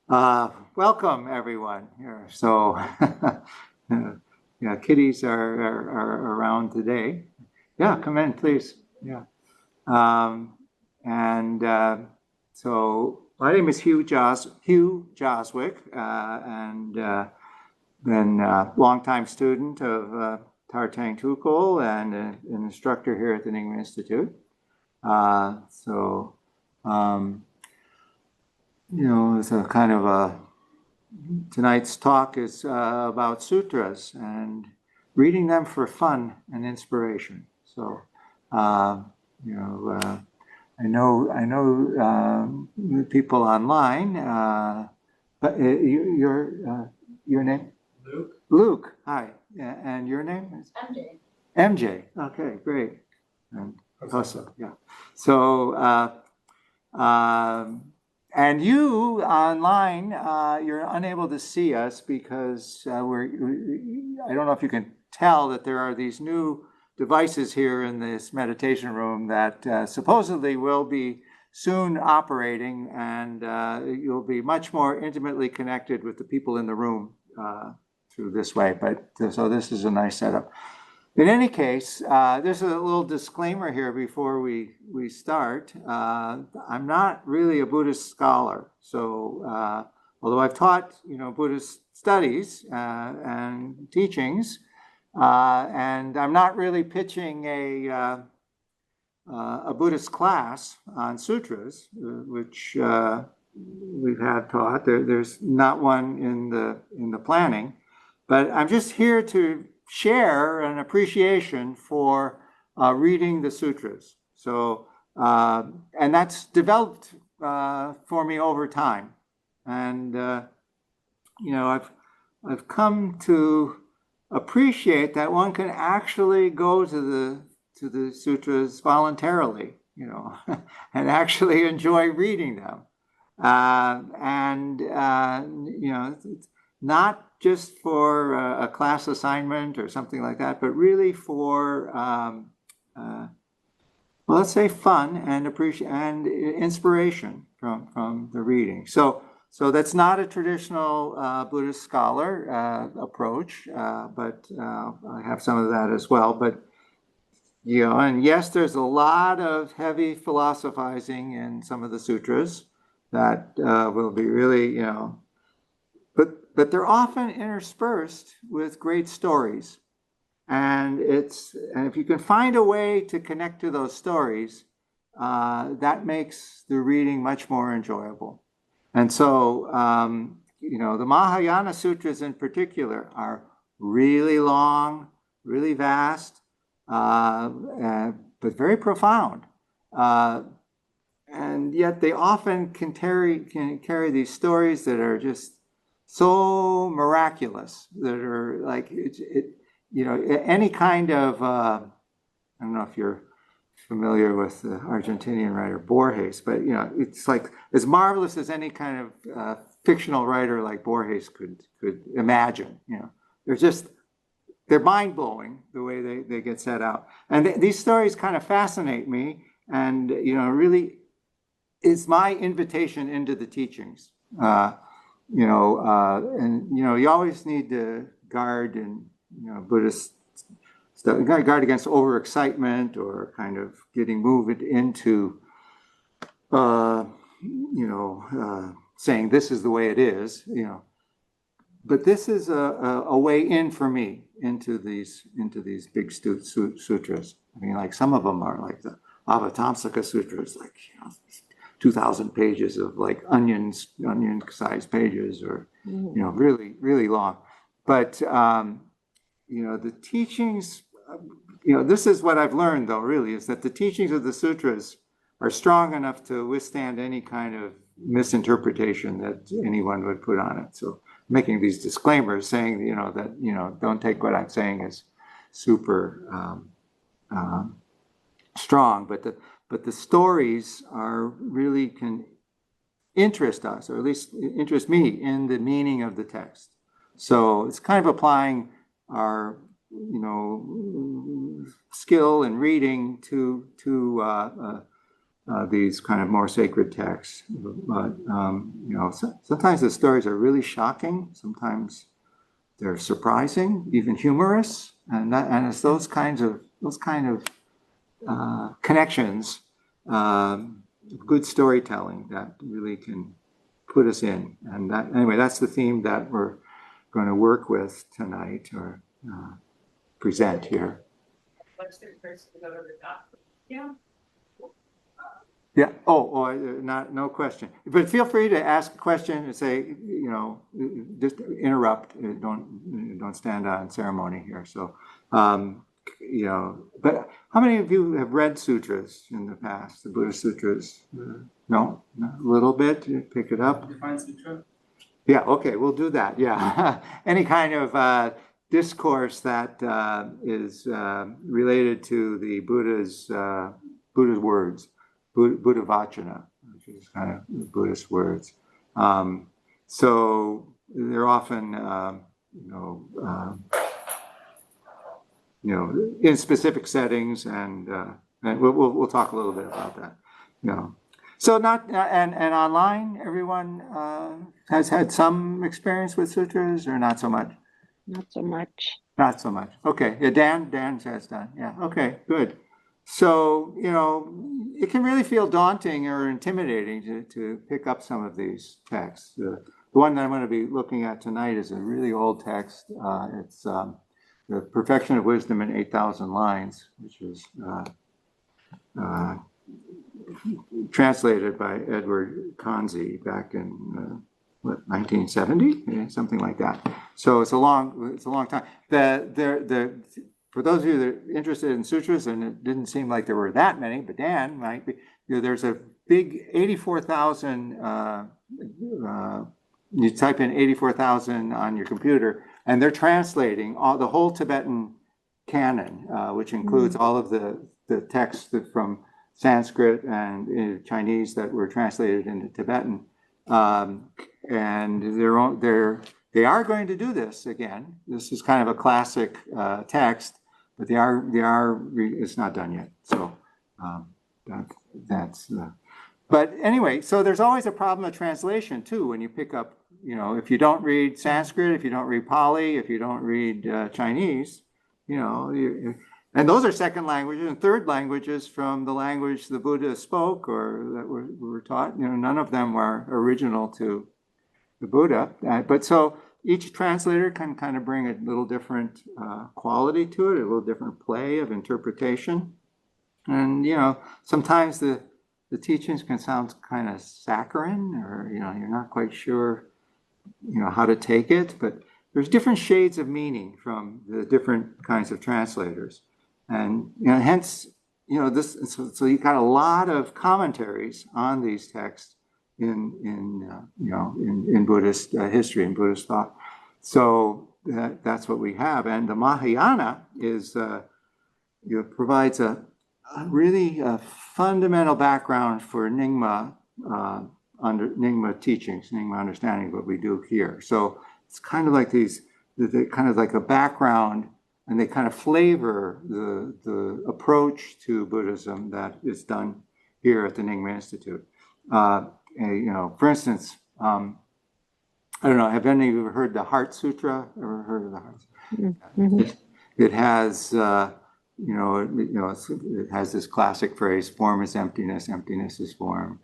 Welcome everyone here. So, yeah, kitties are around today. Yeah, come in, please. Yeah. Um, and so my name is Hugh Joswick, and been a longtime student of Tartang Tukul and an instructor here at the Nyingma Institute. Um, it's a kind of tonight's talk is about sutras and reading them for fun and inspiration. So, I know people online, but your name? Luke. Luke, hi. And your name is? MJ. MJ, okay, great. And Hossa, yeah. So, and you online, you're unable to see us because I don't know if you can tell that there are these new devices here in this meditation room that supposedly will be soon operating, and you'll be much more intimately connected with the people in the room through this way. But so this is a nice setup. In any case, there's a little disclaimer here before we start. I'm not really a Buddhist scholar, so although I've taught Buddhist studies and teachings, and I'm not really pitching a Buddhist class on sutras, which we've had taught. There's not one in the planning, but I'm just here to share an appreciation for reading the sutras. So, and that's developed for me over time. And, I've come to appreciate that one can actually go to the sutras voluntarily, and actually enjoy reading them. It's not just for a class assignment or something like that, but really for, well, let's say fun and appreciation and inspiration from the reading. So that's not a traditional Buddhist scholar approach, but I have some of that as well. But and yes, there's a lot of heavy philosophizing in some of the sutras that will be really, but they're often interspersed with great stories. And if you can find a way to connect to those stories, that makes the reading much more enjoyable. And so, the Mahayana sutras in particular are really long, really vast, but very profound. And yet they often can carry these stories that are just so miraculous, that are like any kind of I don't know if you're familiar with the Argentinian writer Borges, but it's like as marvelous as any kind of fictional writer like Borges could imagine. They're mind-blowing the way they get set out, and these stories kind of fascinate me, and really is my invitation into the teachings. You always need to guard in Buddhist stuff, guard against overexcitement or kind of getting moved into saying this is the way it is. But this is a way in for me into these big sutras. I mean, like some of them are like the Avatamsaka sutras, like 2,000 pages of like onion-sized pages, or really, really long. But the teachings, this is what I've learned though, really, is that the teachings of the sutras are strong enough to withstand any kind of misinterpretation that anyone would put on it. So making these disclaimers saying, that, don't take what I'm saying as super strong, but the stories are really can interest us, or at least interest me, in the meaning of the text. So it's kind of applying our, skill in reading to these kind of more sacred texts. But sometimes the stories are really shocking. Sometimes they're surprising, even humorous, and it's those kind of connections, good storytelling that really can put us in. And anyway, that's the theme that we're going to work with tonight or present here. Yeah. Yeah. No question. But feel free to ask a question and say, just interrupt. Don't stand on ceremony here. So, but how many of you have read sutras in the past? The Buddhist sutras? No, a little bit. You pick it up. Define sutra. Yeah. Okay. We'll do that. Yeah. Any kind of discourse that is related to the Buddha's words. Buddha Vachana, which is kind of Buddhist words. So they're often, in specific settings, and we'll talk a little bit about that. So and online, everyone has had some experience with sutras, or not so much. Not so much. Not so much. Okay. Yeah, Dan has done. Yeah. Okay. Good. So, it can really feel daunting or intimidating to pick up some of these texts. The one that I'm going to be looking at tonight is a really old text. It's The Perfection of Wisdom in 8,000 Lines, which was translated by Edward Kanzi back in 1970, something like that. So it's a long time. For those of you that are interested in sutras, and it didn't seem like there were that many, but Dan might be, there's a big 84,000, you type in 84,000 on your computer, and they're translating the whole Tibetan canon, which includes all of the texts from Sanskrit and Chinese that were translated into Tibetan. And they are going to do this again. This is kind of a classic text, but it's not done yet. So but anyway, so there's always a problem of translation too when you pick up, if you don't read Sanskrit, if you don't read Pali, if you don't read Chinese, and those are second languages and third languages from the language the Buddha spoke or that were taught. None of them are original to the Buddha. But so each translator can kind of bring a little different quality to it, a little different play of interpretation. And, sometimes the teachings can sound kind of saccharine, or, you're not quite sure, how to take it. But there's different shades of meaning from the different kinds of translators. And, hence, so you got a lot of commentaries on these texts in Buddhist history and Buddhist thought. So that's what we have. And the Mahayana provides a really fundamental background for Nyingma Nyingma teachings, Nyingma understanding, what we do here. So it's kind of like kind of like a background, and they kind of flavor the approach to Buddhism that is done here at the Nyingma Institute. For instance, I don't know, have any of you ever heard the Heart Sutra? Ever heard of the Heart Sutra? Mm-hmm. It has, it has this classic phrase: form is emptiness, emptiness is form,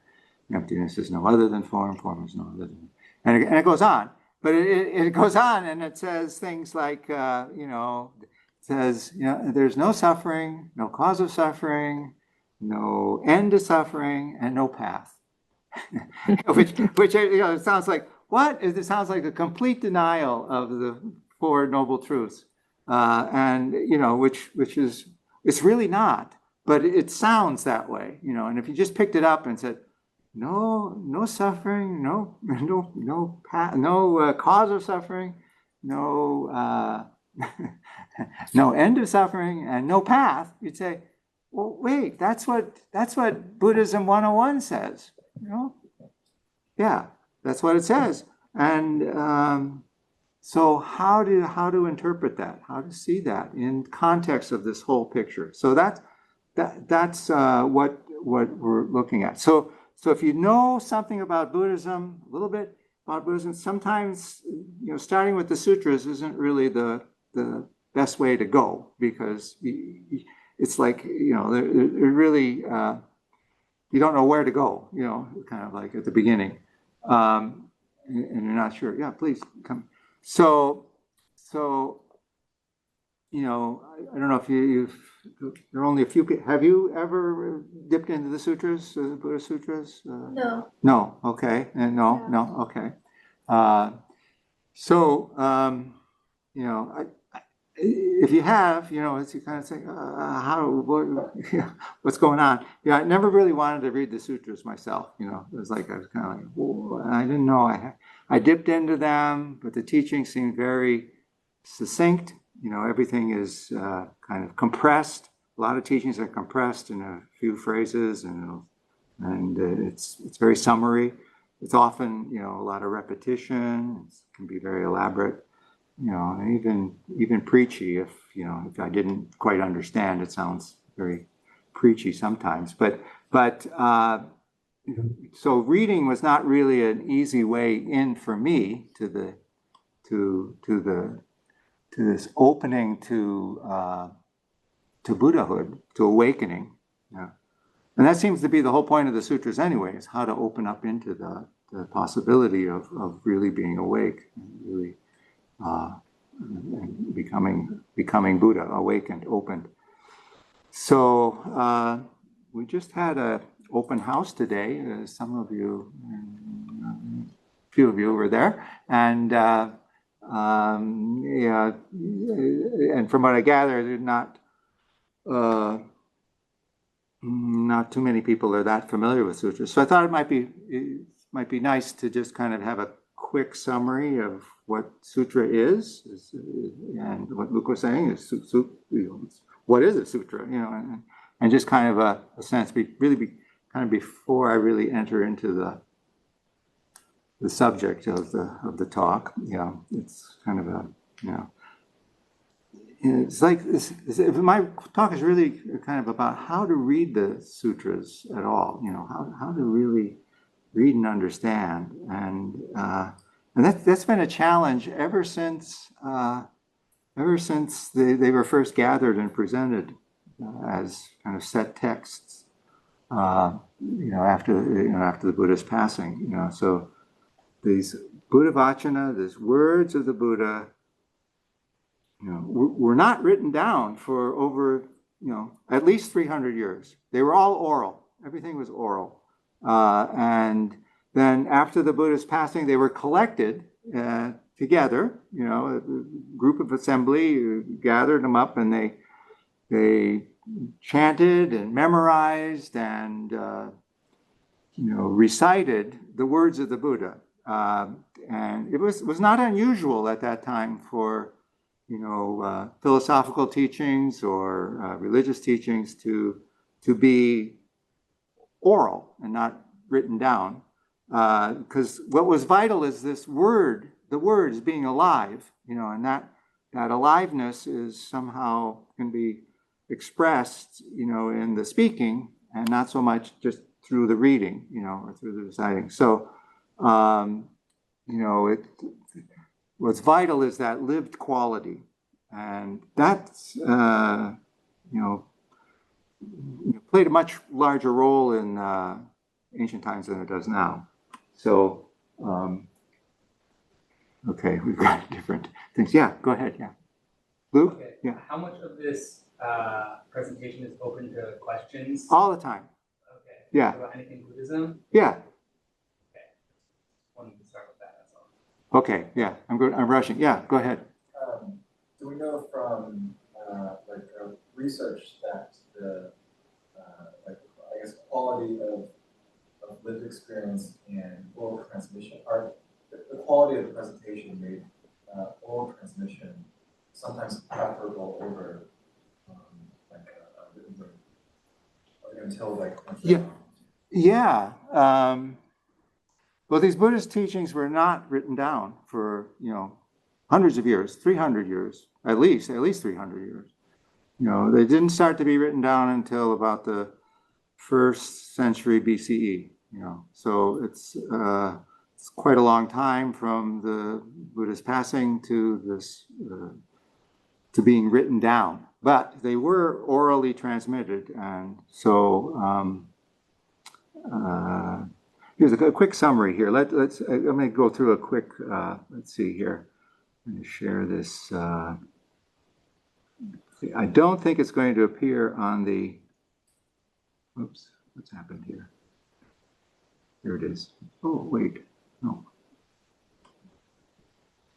emptiness is no other than form, form is no other than, and it goes on. But it goes on, and it says things like, it says, there's no suffering, no cause of suffering, no end to suffering, and no path. which it sounds like, what? It sounds like a complete denial of the Four Noble Truths, and which is, it's really not, but it sounds that way, And if you just picked it up and said, no suffering, no path, no cause of suffering, no no end of suffering, and no path, you'd say, well, wait, that's what Buddhism 101 says. Yeah, that's what it says. And so how to interpret that? How to see that in context of this whole picture? So that's what we're looking at. So if you know something about Buddhism, a little bit about Buddhism, sometimes starting with the sutras isn't really the best way to go, because it's like they're really you don't know where to go. Kind of like at the beginning, and you're not sure. Yeah, please come. So I don't know if there are only a few people. Have you ever dipped into the sutras, the Buddha sutras? No. No. Okay. And no. Okay. If you have, it's you kind of think, what's going on? I never really wanted to read the sutras myself. It was like I was kind of like, whoa, I didn't know. I dipped into them, but the teaching seemed very succinct. Everything is kind of compressed. A lot of teachings are compressed in a few phrases, and it's very summary. It's often a lot of repetition. It can be very elaborate. Even preachy. If I didn't quite understand, it sounds very preachy sometimes. But so reading was not really an easy way in for me to this opening to Buddhahood, to awakening. And that seems to be the whole point of the sutras anyway, is how to open up into the possibility of really being awake, really and becoming Buddha, awakened, opened. So we just had an open house today. Some of you, a few of you were there, and and from what I gather, there's not too many people are that familiar with sutras. So I thought it might be nice to just kind of have a quick summary of what sutra is and what Luke was saying is what is a sutra, and just kind of a sense, kind of before I really enter into the subject of the talk. It's kind of it's like my talk is really kind of about how to read the sutras at all. How to really read and understand, and that's been a challenge ever since they were first gathered and presented as kind of set texts. After the Buddha's passing. So these Buddha Vachana, these words of the Buddha, were not written down for over at least 300 years. They were all oral. Everything was oral. And then after the Buddha's passing, they were collected together. A group of assembly gathered them up, and they chanted and memorized and recited the words of the Buddha. And it was not unusual at that time for philosophical teachings or religious teachings to be oral and not written down, because what was vital is this word, the words being alive, and that aliveness is somehow can be expressed, in the speaking, and not so much just through the reading, or through the reciting. So, what's vital is that lived quality, and that's played a much larger role in ancient times than it does now. So, okay, we've got different things. Yeah, go ahead. Yeah, Luke. Okay. Yeah. How much of this presentation is open to questions? All the time. Okay. Yeah. About anything Buddhism? Yeah. Okay. Wanted to start with that. That's all. Okay. Yeah. I'm good. I'm rushing. Yeah. Go ahead. Do we know from research that the I guess quality of lived experience and oral transmission, or the quality of the presentation made oral transmission sometimes preferable over written word, until Yeah. Well, these Buddhist teachings were not written down for hundreds of years, 300 years, at least 300 years. They didn't start to be written down until about the first century BCE, so it's quite a long time from the Buddha's passing to this, to being written down, but they were orally transmitted. And so here's a quick summary here. I'm going to go through a quick, let's see here. I'm going to share this. I don't think it's going to appear on the, oops, what's happened here? Here it is. Oh, wait, no.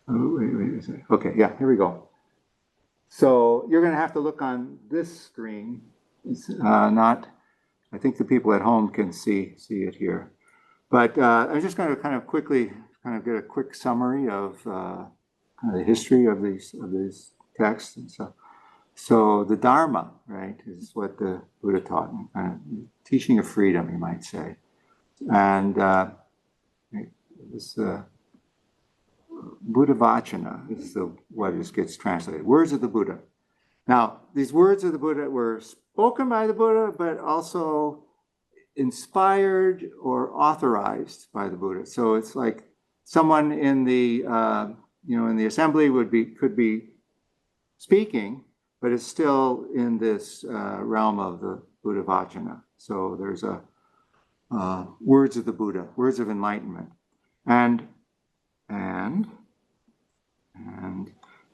Oh, wait. Okay, yeah, here we go. So you're going to have to look on this screen. It's not, I think the people at home can see it here. But I'm just going to kind of quickly get a quick summary of kind of the history of these texts and stuff. So the Dharma, right, is what the Buddha taught, kind of teaching of freedom, you might say. And this Buddha Vachana is what gets translated. Words of the Buddha. Now, these words of the Buddha were spoken by the Buddha, but also inspired or authorized by the Buddha. So it's like someone in the in the assembly could be speaking, but it's still in this realm of the Buddha Vachana. So there's words of the Buddha, words of enlightenment, and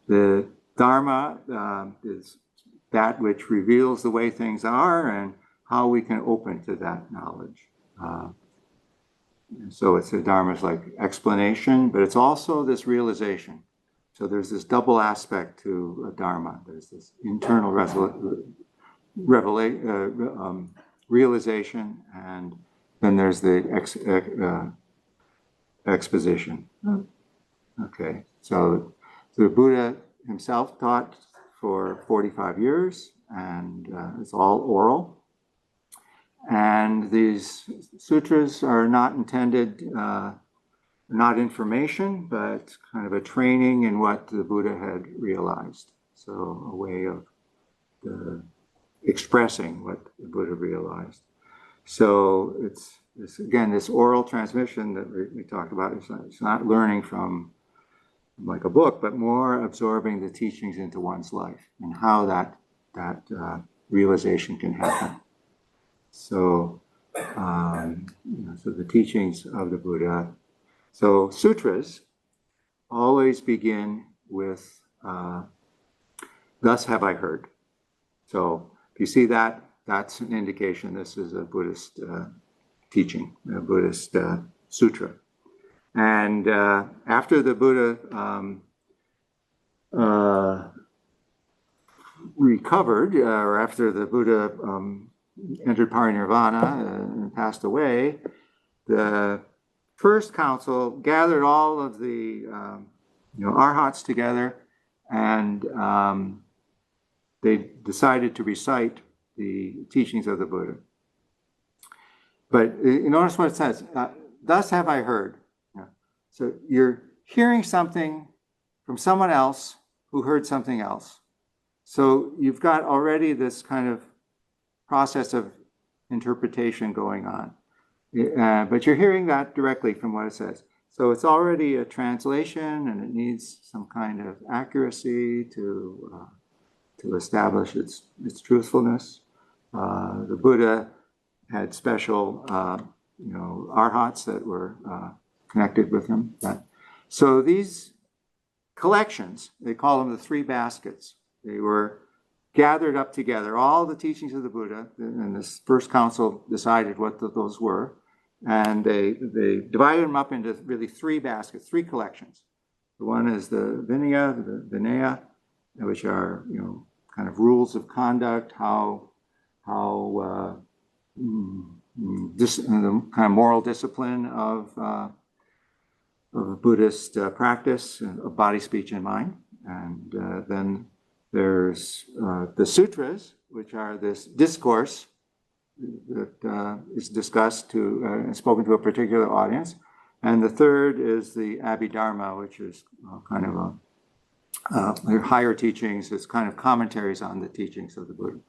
the Dharma is that which reveals the way things are and how we can open to that knowledge. So the Dharma is like explanation, but it's also this realization. So there's this double aspect to Dharma. There's this internal realization, and then there's the exposition. Okay, so the Buddha himself taught for 45 years, and it's all oral. And these sutras are not intended, not information, but kind of a training in what the Buddha had realized. So a way of expressing what the Buddha realized. So it's again, this oral transmission that we talked about, it's not learning from like a book, but more absorbing the teachings into one's life and how that realization can happen. So, so the teachings of the Buddha. So sutras always begin with, "Thus have I heard." So if you see that, that's an indication this is a Buddhist teaching, a Buddhist sutra. And after the Buddha recovered, or after the Buddha entered parinirvana and passed away, the first council gathered all of the arhats together, and they decided to recite the teachings of the Buddha. But you notice what it says, "Thus have I heard." So you're hearing something from someone else who heard something else. So you've got already this kind of process of interpretation going on. But you're hearing that directly from what it says. So it's already a translation, and it needs some kind of accuracy to establish its truthfulness. The Buddha had special arhats that were connected with him. So these collections, they call them the three baskets. They were gathered up together, all the teachings of the Buddha, and this first council decided what those were, and they divided them up into really three baskets, three collections. The one is the Vinaya, which are kind of rules of conduct, how the kind of moral discipline of Buddhist practice of body, speech, and mind. And then there's the sutras, which are this discourse that is discussed and spoken to a particular audience. And the third is the Abhidharma, which is kind of higher teachings. It's kind of commentaries on the teachings of the Buddha.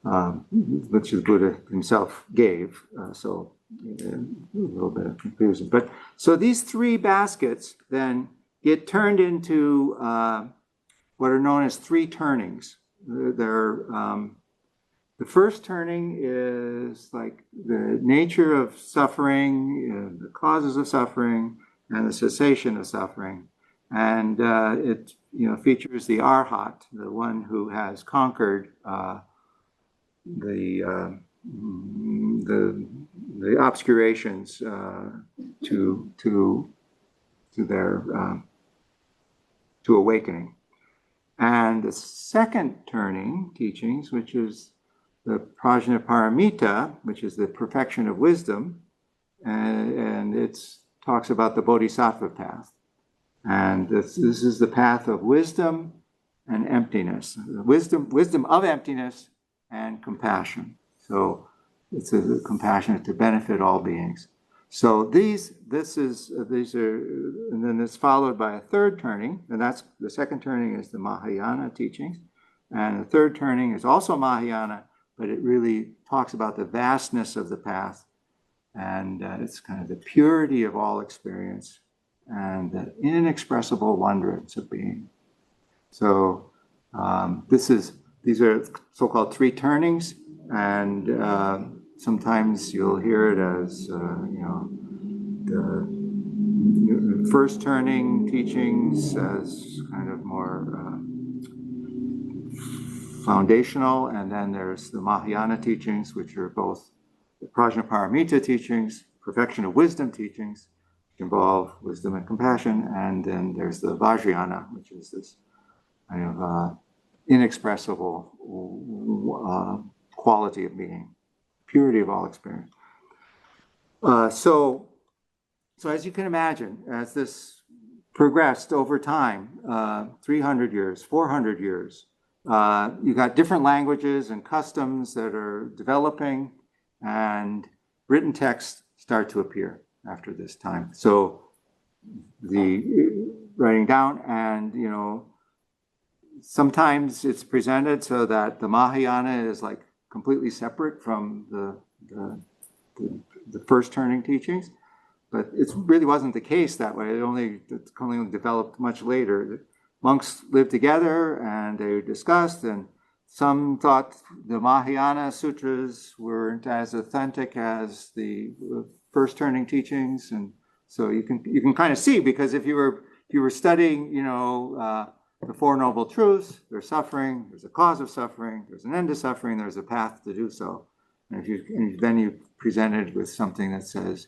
which the Buddha himself gave. So a little bit of confusion. But so these three baskets then get turned into what are known as three turnings. The first turning is like the nature of suffering, the causes of suffering, and the cessation of suffering. And it features the Arhat, the one who has conquered the obscurations to awakening. And the second turning teachings, which is the Prajnaparamita, which is the perfection of wisdom, and it talks about the Bodhisattva path. And this is the path of wisdom and emptiness, wisdom of emptiness and compassion. So it's a compassionate to benefit all beings. So these are, and then it's followed by a third turning, and that's the second turning is the Mahayana teachings, and the third turning is also Mahayana, but it really talks about the vastness of the path, and it's kind of the purity of all experience and the inexpressible wondrance of being. So these are so-called three turnings, and sometimes you'll hear it as the first turning teachings as kind of more foundational, and then there's the Mahayana teachings, which are both the Prajnaparamita teachings, perfection of wisdom teachings, which involve wisdom and compassion, and then there's the Vajrayana, which is this kind of inexpressible quality of being, purity of all experience. So as you can imagine, as this progressed over time, 300 years, 400 years, you got different languages and customs that are developing, and written texts start to appear after this time. So the writing down, and sometimes it's presented so that the Mahayana is like completely separate from the first turning teachings, but it really wasn't the case that way. It only developed much later. The monks lived together and they discussed, and some thought the Mahayana sutras weren't as authentic as the first turning teachings, and so you can kind of see, because if you were studying, the Four Noble Truths, there's suffering, there's a cause of suffering, there's an end to suffering, there's a path to do so. And then you presented with something that says,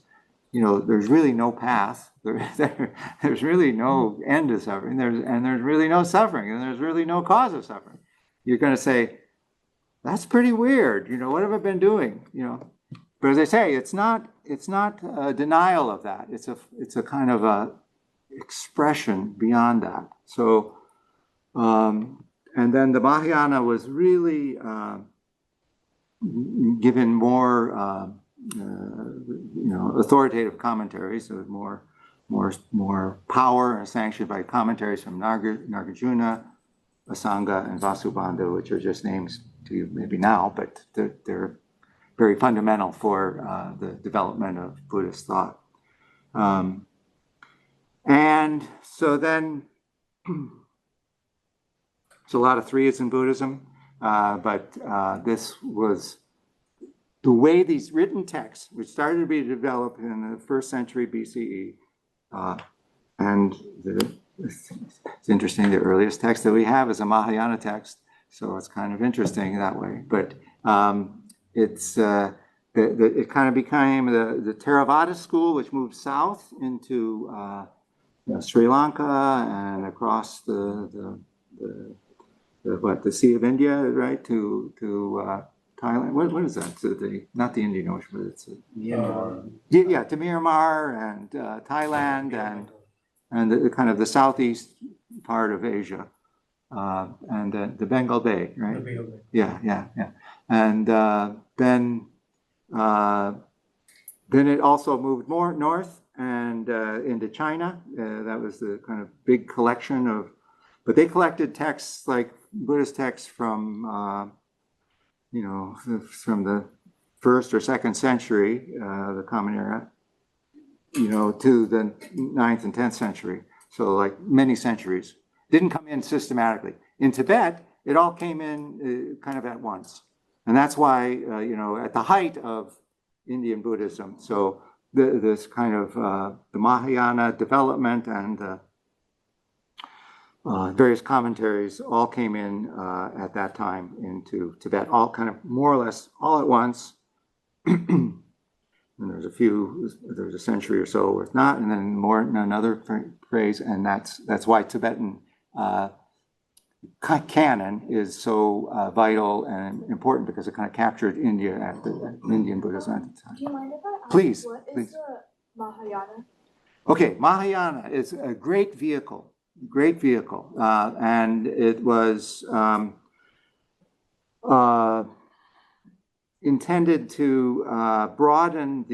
there's really no path, there's really no end to suffering, there's really no suffering, and there's really no cause of suffering. You're going to say, that's pretty weird. What have I been doing? But as I say, it's not a denial of that. It's a kind of a expression beyond that. So. And then the Mahayana was really given more, authoritative commentaries, so more power, and sanctioned by commentaries from Nagarjuna, Asanga, and Vasubandhu, which are just names to you maybe now, but they're very fundamental for the development of Buddhist thought. And so then. So a lot of threes in Buddhism, but this was the way these written texts, which started to be developed in the 1st century BCE, and it's interesting, the earliest text that we have is a Mahayana text, so it's kind of interesting that way. But it kind of became the Theravada school, which moved south into Sri Lanka and across the Sea of India, right, to Thailand. What is that? Not the Indian Ocean, but it's to Myanmar and Thailand and the kind of the southeast part of Asia, and the Bengal Bay, right? Yeah. And then it also moved more north and into China. That was the kind of big collection of. But they collected texts like Buddhist texts from from the 1st or 2nd century, the Common Era, to the 9th and 10th century. So like many centuries. Didn't come in systematically. In Tibet, it all came in kind of at once. And that's why, at the height of Indian Buddhism, so this kind of the Mahayana development and various commentaries all came in at that time into Tibet, all kind of more or less all at once. And there's a century or so where it's not, and then more in another phrase, and that's why Tibetan canon is so vital and important, because it kind of captured India at the Indian Buddhism at the time. Do you mind if I ask Please, what please. is the Mahayana? Okay, Mahayana is a great vehicle, and it was intended to broaden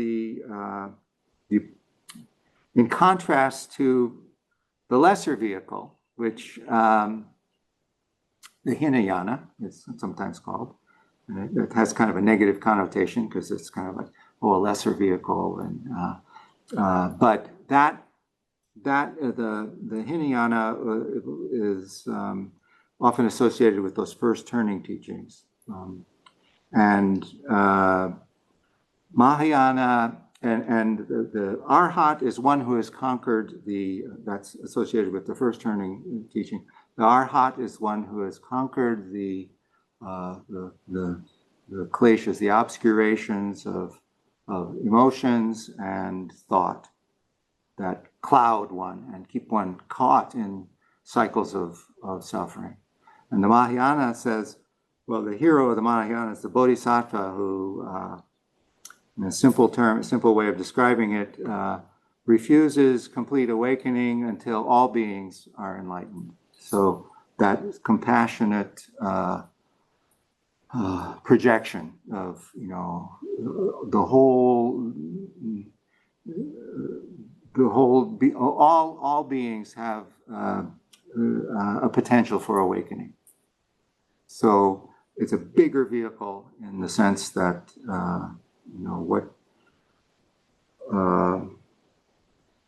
in contrast to the lesser vehicle, which the Hinayana is sometimes called. And it has kind of a negative connotation because it's kind of like, a lesser vehicle, and but the Hinayana is often associated with those first turning teachings. And Mahayana and the Arhat is one who has conquered that's associated with the first turning teaching. The Arhat is one who has conquered the kleshas, the obscurations of emotions and thought that cloud one and keep one caught in cycles of suffering. And the Mahayana says, well, the hero of the Mahayana is the Bodhisattva who, in a simple way of describing it, refuses complete awakening until all beings are enlightened. So that compassionate projection of, all beings have a potential for awakening. So it's a bigger vehicle in the sense that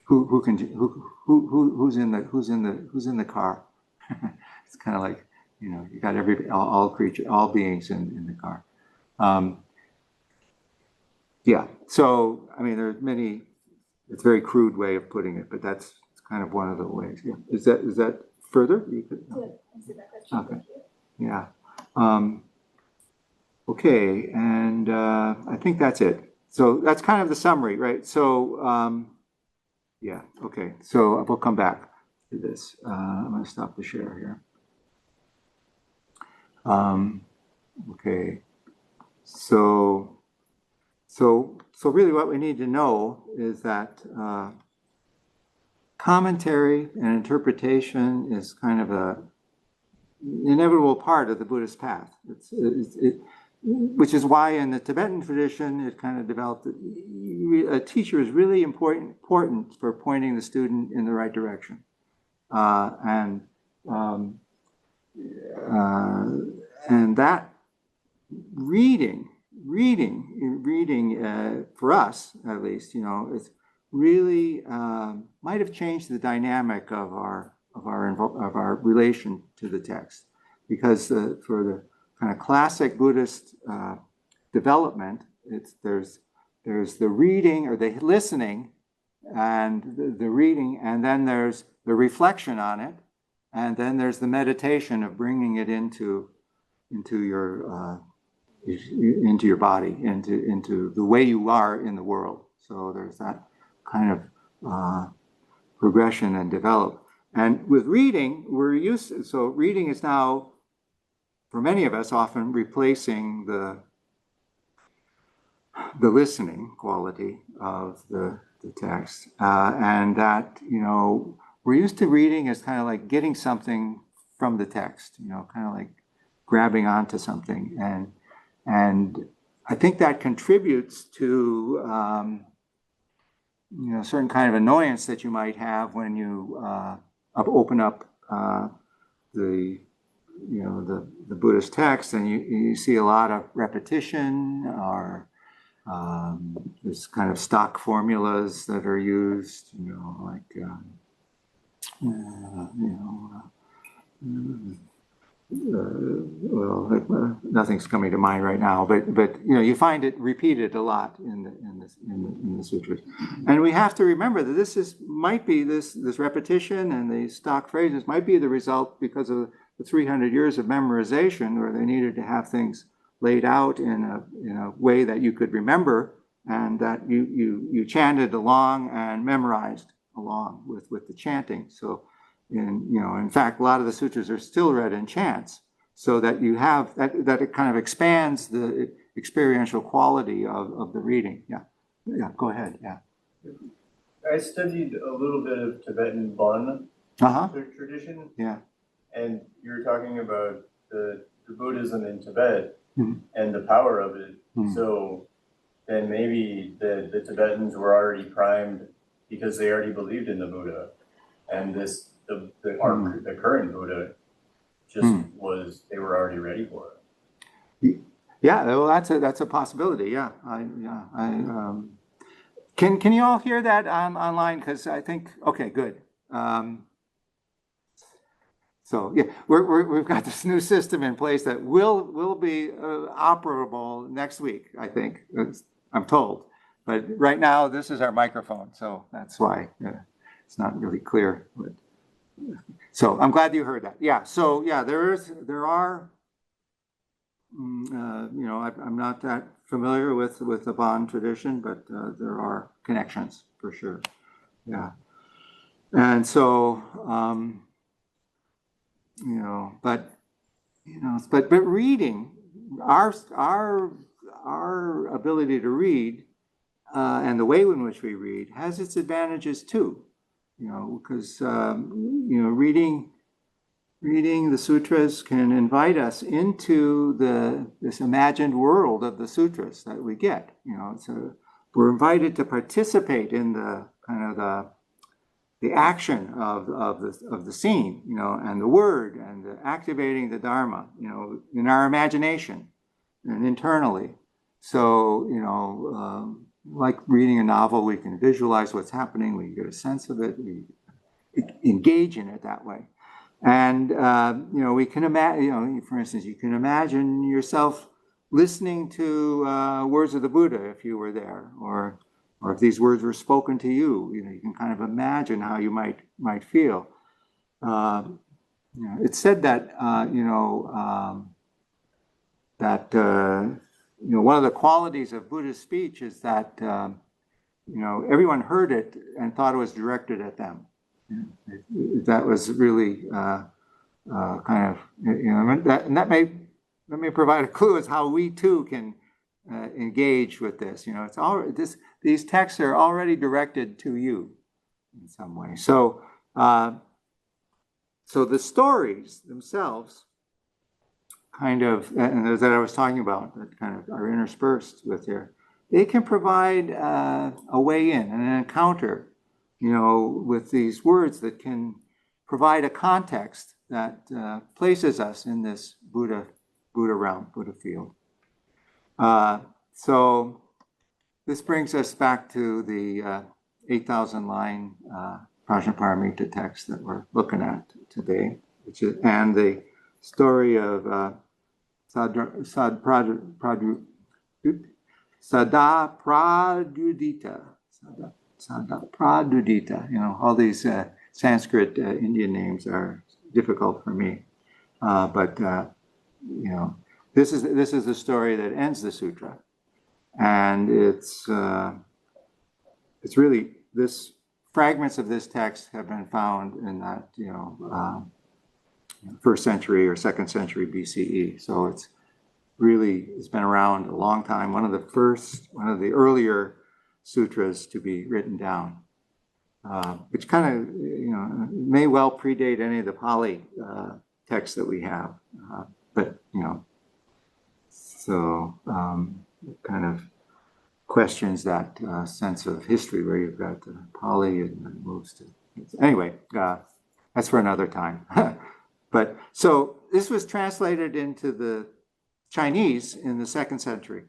who's in the car. It's kind of like, you got all beings in the car. Yeah. So I mean, there's many. It's a very crude way of putting it, but that's kind of one of the ways. Yeah. Is that further? You could, Answer that question. Okay. Thank you. Yeah. Okay, and I think that's it. So that's kind of the summary, right? So yeah. Okay. So we'll come back to this. I'm going to stop the share here. Okay. So really what we need to know is that commentary and interpretation is kind of a inevitable part of the Buddhist path. Which is why in the Tibetan tradition, it kind of developed, a teacher is really important for pointing the student in the right direction. And that reading for us at least, it's really might have changed the dynamic of our relation to the text, because for the kind of classic Buddhist development, there's the reading or the listening and the reading, and then there's the reflection on it, and then there's the meditation of bringing it into your body, into the way you are in the world. So there's that kind of progression and develop. And with reading, so reading is now, for many of us, often replacing the listening quality of the text. And that, we're used to reading as kind of like getting something from the text, kind of like grabbing onto something. And I think that contributes to, certain kind of annoyance that you might have when you open up the the Buddhist text, and you see a lot of repetition, or there's kind of stock formulas that are used, like nothing's coming to mind right now, but you find it repeated a lot in the sutras, and we have to remember that this repetition and the stock phrases might be the result because of the 300 years of memorization, where they needed to have things laid out in a way that you could remember, and that you chanted along and memorized along with the chanting. So, in fact, a lot of the sutras are still read in chants, so that you have that it kind of expands the experiential quality of the reading. Yeah, go ahead. Yeah. I studied a little bit of Tibetan Bon tradition. Yeah. And you were talking about the Buddhism in Tibet Mhm. and the power of it. Mhm. So then maybe the Tibetans were already primed because they already believed in the Buddha. And the current Buddha just they were already ready for it. Yeah, well, that's a possibility. Yeah, can you all hear that online? Because I think, okay, good. So yeah, we've got this new system in place that will be operable next week, I think. I'm told. But right now, this is our microphone, so that's why it's not really clear. So I'm glad you heard that. Yeah. So yeah, there are. I'm not that familiar with the Bon tradition, but there are connections for sure. Yeah. And so, but reading, our ability to read and the way in which we read has its advantages too. Because reading the sutras can invite us into this imagined world of the sutras that we get. So we're invited to participate in the kind of the action of the scene, and the word, and activating the Dharma, in our imagination and internally. So, like reading a novel, we can visualize what's happening, we get a sense of it, we engage in it that way. And, we can imagine, for instance, you can imagine yourself listening to words of the Buddha if you were there, or if these words were spoken to you, you can kind of imagine how you might feel. It's said that, one of the qualities of Buddhist speech is that, everyone heard it and thought it was directed at them. That was really kind of, that may provide a clue as how we too can engage with this. It's all these texts are already directed to you in some way. So, so the stories themselves, kind of, and that I was talking about, that kind of are interspersed with here, they can provide a way in, an encounter, with these words that can provide a context that places us in this Buddha realm, Buddha field. So this brings us back to the 8,000 line Prajnaparamita text that we're looking at today, and the story of Sada Pradudita. All these Sanskrit Indian names are difficult for me, but this is the story that ends the sutra, and it's really this. Fragments of this text have been found in that, first century or second century BCE. So it's been around a long time. One of the earlier sutras to be written down, which kind of, may well predate any of the Pali texts that we have. But, so kind of questions that sense of history where you've got the Pali and then moves to, anyway, that's for another time. But so this was translated into the Chinese in the 2nd century.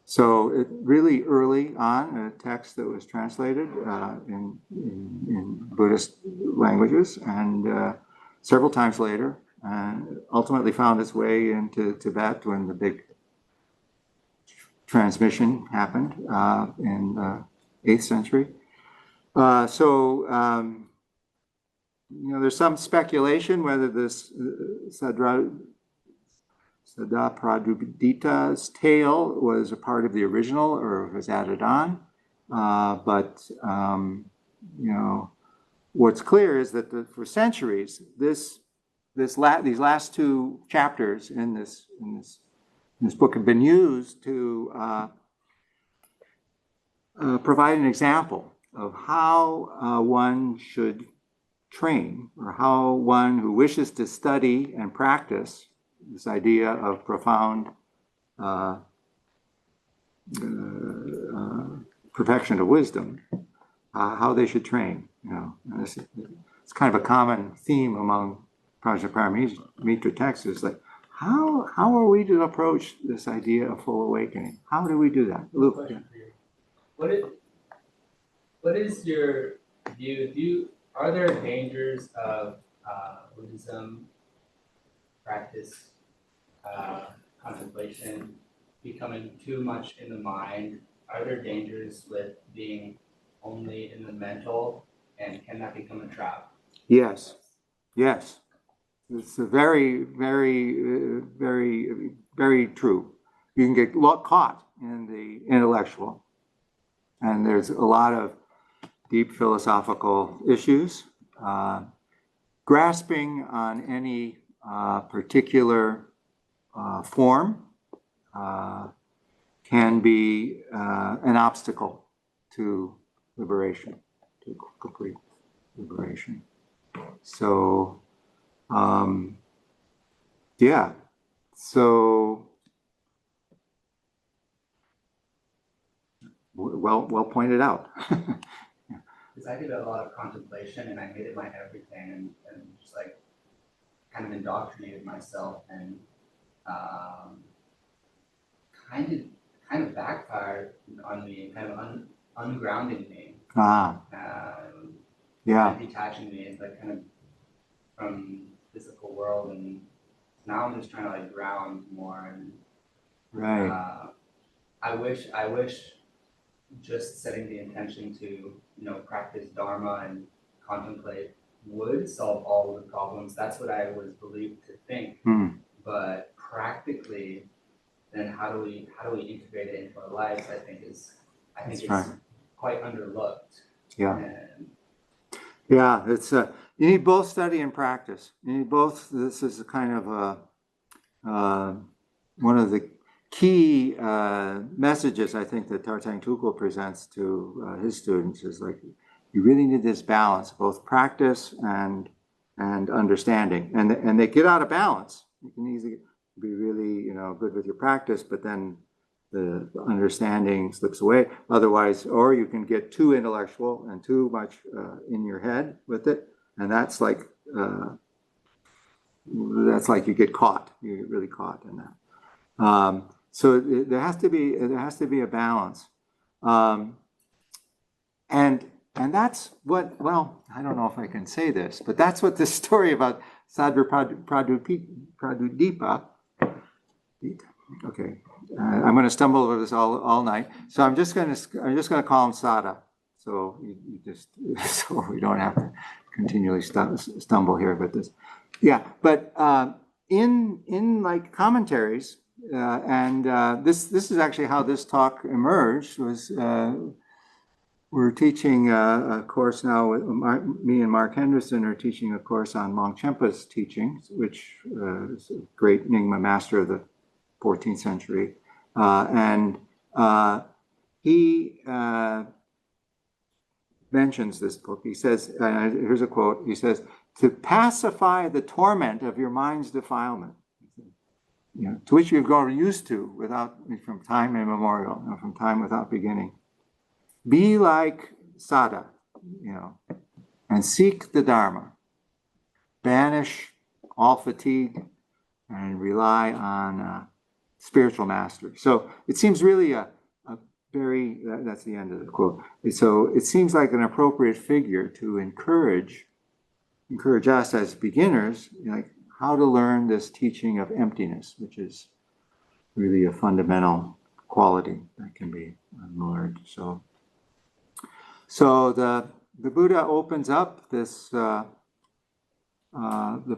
So it really early on, a text that was translated in Buddhist languages, and several times later, ultimately found its way into Tibet when the big transmission happened in the 8th century. There's some speculation whether this Sadapraduddita's tale was a part of the original or was added on. What's clear is that for centuries, these last 2 chapters in this book have been used to provide an example of how one should train, or how one who wishes to study and practice this idea of profound perfection of wisdom, how they should train. It's kind of a common theme among Prajnaparamita texts, is like, how are we to approach this idea of full awakening? How do we do that? Luke. Question for you. What is your view? Are there dangers of Buddhism practice, contemplation, becoming too much in the mind? Are there dangers with being only in the mental, and can that become a trap? Yes. It's a very, very, very, very true. You can get caught in the intellectual, and there's a lot of deep philosophical issues. Grasping on any particular form can be an obstacle to liberation, to complete liberation. So, well pointed out. Because I did a lot of contemplation, and I made it my everything, and just like kind of indoctrinated myself, and kind of backfired on me, kind of ungrounding me. Detaching me, like kind of from physical world, and now I'm just trying to like ground more. And I wish just setting the intention to practice Dharma and contemplate would solve all of the problems. That's what I was believed to think. But practically, then how do we integrate it into our lives? I think it's quite underlooked. It's you need both study and practice. You need both. This is a kind of one of the key messages I think that Tartang Tukul presents to his students, is like, you really need this balance, both practice and understanding. And they get out of balance. You can easily be really good with your practice, but then the understanding slips away. Otherwise, or you can get too intellectual and too much in your head with it, and that's like you get caught. You get really caught in that. So there has to be a balance, and that's what. Well, I don't know if I can say this, but that's what this story about Sadhya Pradudipa. Okay, I'm going to stumble over this all night. So I'm just going to call him Sada. So you just so we don't have to continually stumble here with this. Yeah, but in like commentaries, and this is actually how this talk emerged. Was we're teaching a course now. Me and Mark Henderson are teaching a course on Longchenpa's teachings, which is a great Nyingma master of the 14th century, and he mentions this book. He says, here's a quote. He says, "To pacify the torment of your mind's defilement, to which you've grown used to from time immemorial, from time without beginning, be like Sada, and seek the Dharma. Banish all fatigue, and rely on spiritual mastery. So it seems really a very, that's the end of the quote. So it seems like an appropriate figure to encourage us as beginners, like how to learn this teaching of emptiness, which is really a fundamental quality that can be learned. So the Buddha opens up this the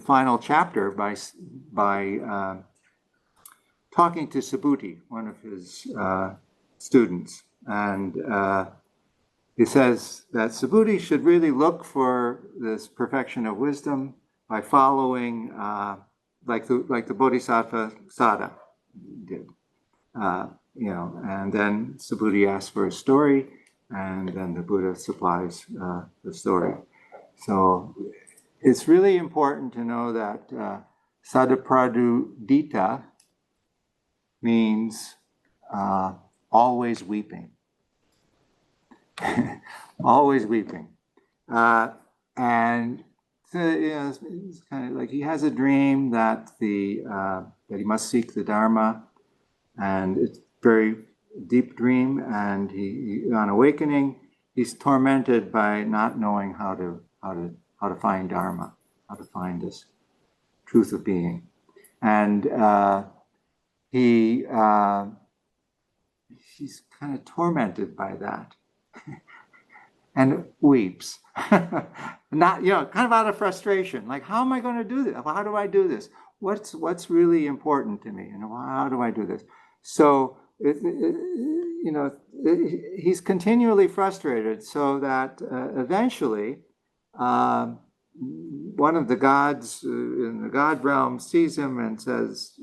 final chapter by talking to Subhuti, one of his students, and he says that Subhuti should really look for this perfection of wisdom by following like the Bodhisattva Sada did. And then Subhuti asks for a story, and then the Buddha supplies the story. So it's really important to know that Sadapradudita means always weeping. Always weeping. And so, it's kind of like he has a dream that that he must seek the Dharma, and it's a very deep dream, and he on awakening, he's tormented by not knowing how to find Dharma, how to find this truth of being. And he's kind of tormented by that and weeps. Not, kind of out of frustration, like, how am I going to do this? How do I do this? What's really important to me? How do I do this? So, he's continually frustrated, so that eventually one of the gods in the God realm sees him and says,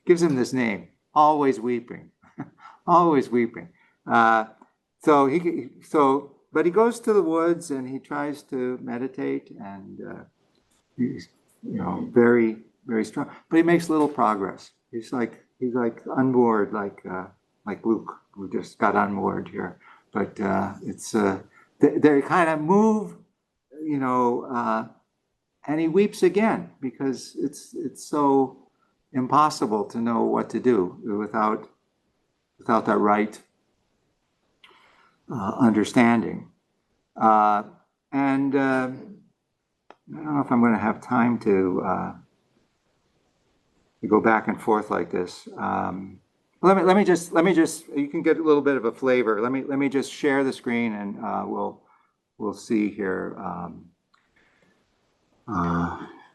gives him this name, always weeping, always weeping. But he goes to the woods and he tries to meditate, and he's very, very strong. But he makes little progress. He's like unmoored, like Luke, who just got unmoored here. But they kind of move, and he weeps again because it's so impossible to know what to do without that right understanding. And I don't know if I'm going to have time to go back and forth like this. Let me just. You can get a little bit of a flavor. Let me just share the screen, and we'll see here.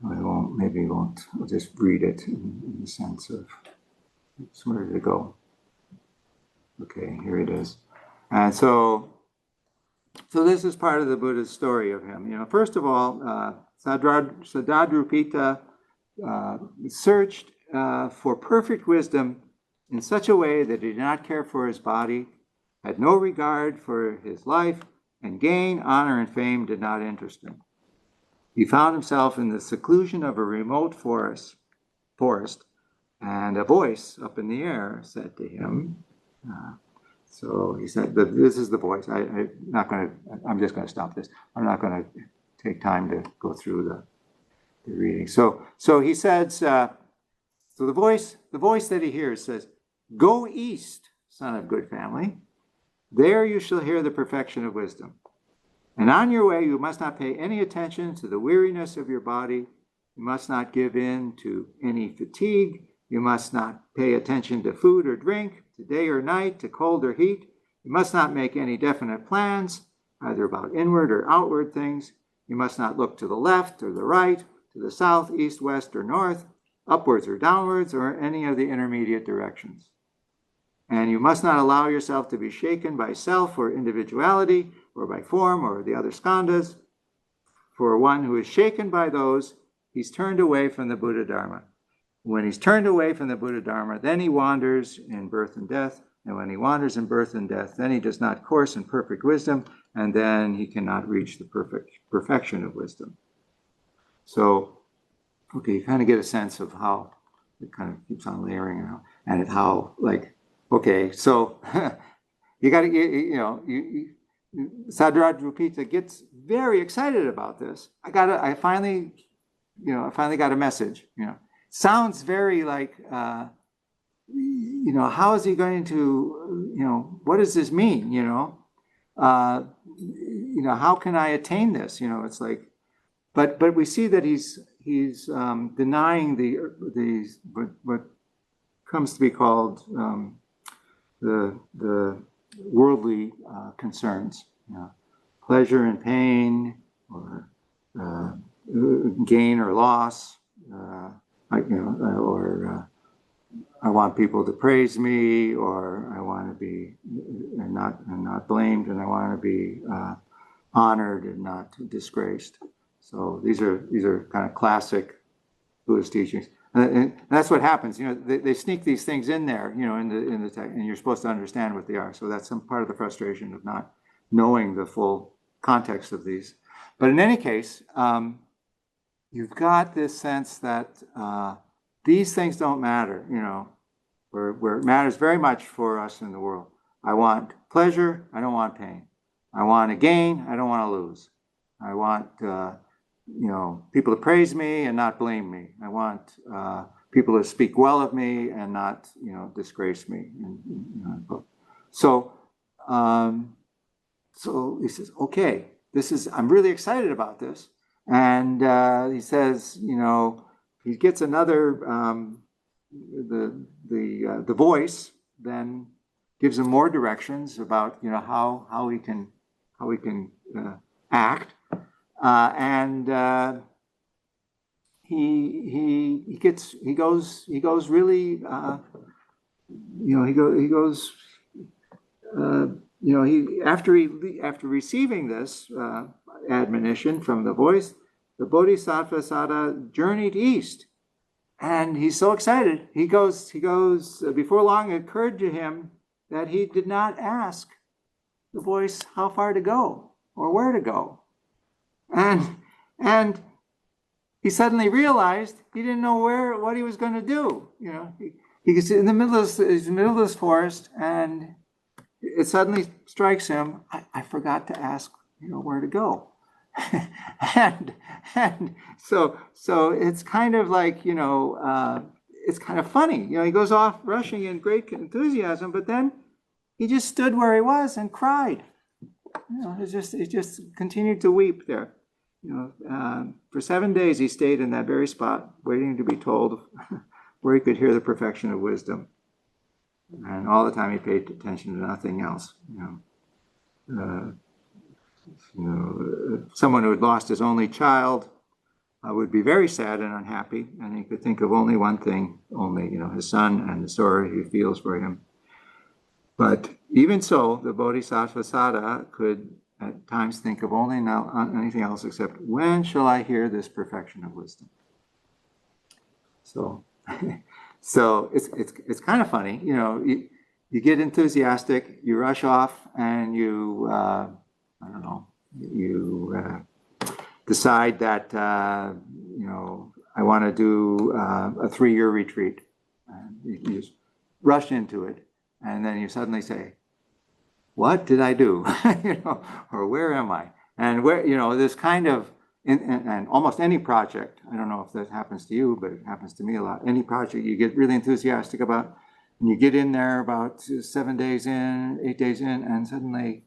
Maybe we won't. I'll just read it in the sense of where did it go? Okay, here it is. And so this is part of the Buddha's story of him. First of all, Sadadrupita searched for perfect wisdom in such a way that he did not care for his body, had no regard for his life, and gain, honor, and fame did not interest him. He found himself in the seclusion of a remote forest, and a voice up in the air said to him, so he said, this is the voice. I'm just going to stop this. I'm not going to take time to go through the reading. So he says, so the voice that he hears says, "Go east, son of good family. There you shall hear the perfection of wisdom. And on your way, you must not pay any attention to the weariness of your body. You must not give in to any fatigue. You must not pay attention to food or drink, to day or night, to cold or heat. You must not make any definite plans, either about inward or outward things. You must not look to the left or the right, to the south, east, west, or north, upwards or downwards, or any of the intermediate directions. And you must not allow yourself to be shaken by self or individuality, or by form or the other skandhas. For one who is shaken by those, he's turned away from the Buddha Dharma. When he's turned away from the Buddha Dharma, then he wanders in birth and death. And when he wanders in birth and death, then he does not course in perfect wisdom, and then he cannot reach the perfection of wisdom." So, okay, you kind of get a sense of how it kind of keeps on layering out, and how, okay, so you got to, Sadadrupita gets very excited about this. I finally got a message, sounds very like, you know, how is he going to, you know, what does this mean, you know? You know, how can I attain this? You know, it's like, but we see that he's denying the what comes to be called the worldly concerns, you know, pleasure and pain, or gain or loss, or I want people to praise me, or I want to be and not blamed, and I want to be honored and not disgraced. So these are kind of classic Buddhist teachings, and that's what happens. You know, they sneak these things in there, you know, in the text, and you're supposed to understand what they are. So that's some part of the frustration of not knowing the full context of these. But in any case, you've got this sense that these things don't matter, you know, where it matters very much for us in the world. I want pleasure, I don't want pain. I want to gain, I don't want to lose. I want, you know, people to praise me and not blame me. I want people to speak well of me and not, you know, disgrace me. So, so he says, okay, I'm really excited about this. And he says, you know, he gets another, the voice then gives him more directions about, you know, how we can act, and he goes really, you know, he goes, you know, after receiving this admonition from the voice, the Bodhisattva Sada journeyed east. And he's so excited. He goes, before long it occurred to him that he did not ask the voice how far to go or where to go. And he suddenly realized he didn't know what he was going to do. You know, he was in the middle of this forest, and it suddenly strikes him, I forgot to ask, you know, where to go. and so it's kind of like, you know, it's kind of funny. You know, he goes off rushing in great enthusiasm, but then he just stood where he was and cried. You know, he just continued to weep there. You know, for 7 days he stayed in that very spot, waiting to be told where he could hear the perfection of wisdom. And all the time he paid attention to nothing else. You know, someone who had lost his only child would be very sad and unhappy, and he could think of only one thing, you know, his son and the sorrow he feels for him. But even so, the Bodhisattva Sada could at times think of only anything else except, when shall I hear this perfection of wisdom? So, so it's kind of funny, you know. You get enthusiastic, you rush off, and you I don't know, you decide that, you know, I want to do a 3-year retreat. And you just rush into it, and then you suddenly say, what did I do? You know, or where am I? And where, you know, this kind of, and almost any project, I don't know if that happens to you, but it happens to me a lot. Any project you get really enthusiastic about, and you get in there about 7 days in, 8 days in, and suddenly,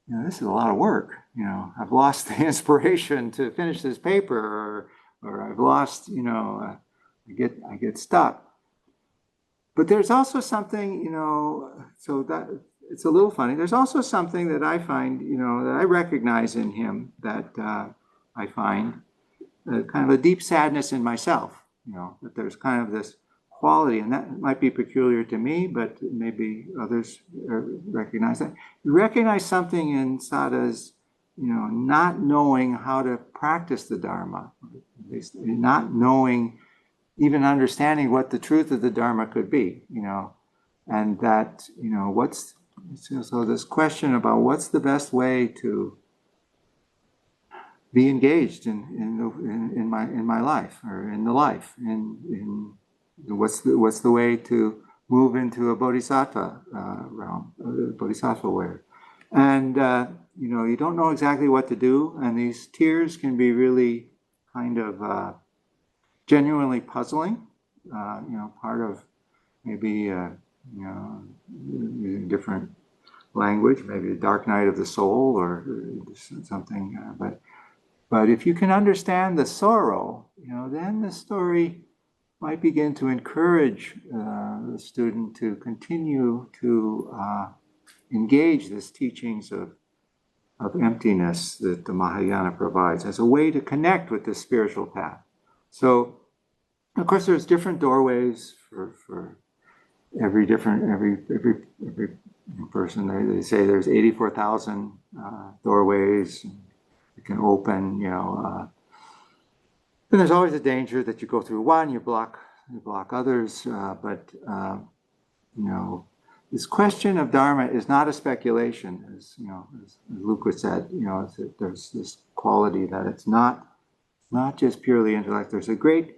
you know, this is a lot of work. You know, I've lost the inspiration to finish this paper, or I've lost, you know, I get stuck. But there's also something, you know, so that it's a little funny. There's also something that I find, you know, that I recognize in him, that I find kind of a deep sadness in myself. You know, that there's kind of this quality, and that might be peculiar to me, but maybe others recognize that. You recognize something in sadhas, you know, not knowing how to practice the Dharma, not knowing, even understanding what the truth of the Dharma could be, you know, and that, you know, so this question about what's the best way to be engaged in my life, or in the life, in what's the way to move into a bodhisattva realm, bodhisattva way. And you know, you don't know exactly what to do, and these tears can be really kind of genuinely puzzling, part of maybe, using different language, maybe the dark night of the soul or something. But if you can understand the sorrow, then the story might begin to encourage the student to continue to engage these teachings of emptiness that the Mahayana provides as a way to connect with this spiritual path. So, of course, there's different doorways for every person. They say there's 84,000 doorways you can open, and there's always a danger that you go through one, you block others, but this question of Dharma is not a speculation, as Luke said. There's this quality that it's not just purely intellect. There's a great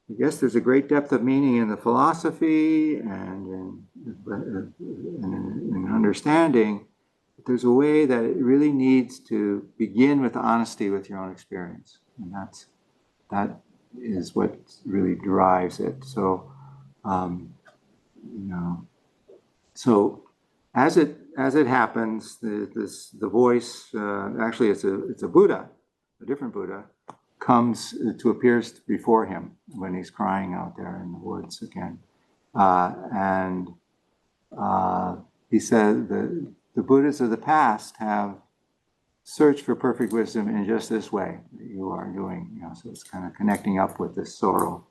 depth of meaning in the philosophy and in understanding. But there's a way that it really needs to begin with honesty with your own experience, and that is what really drives it. So, So as it happens, the voice, actually it's a Buddha, a different Buddha, comes to appear before him when he's crying out there in the woods again. He said the Buddhas of the past have searched for perfect wisdom in just this way that you are doing. So it's kind of connecting up with this sorrow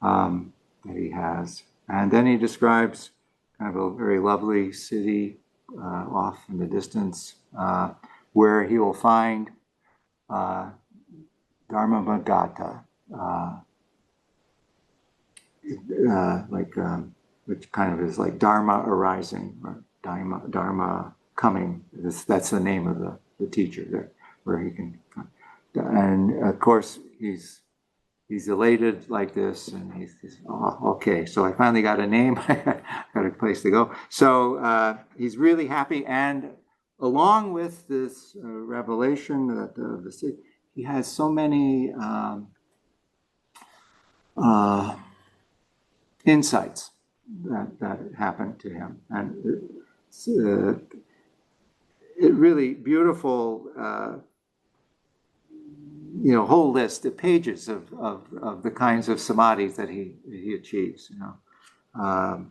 that he has. And then he describes kind of a very lovely city off in the distance where he will find Dharmagata, which kind of is like Dharma arising or Dharma coming. That's the name of the teacher there, where he can. And of course, he's elated like this, and he's okay. So I finally got a name. I got a place to go. So he's really happy, and along with this revelation that the city, he has so many insights that happened to him, and it really beautiful. Whole list of pages of the kinds of samadhis that he achieves. I'll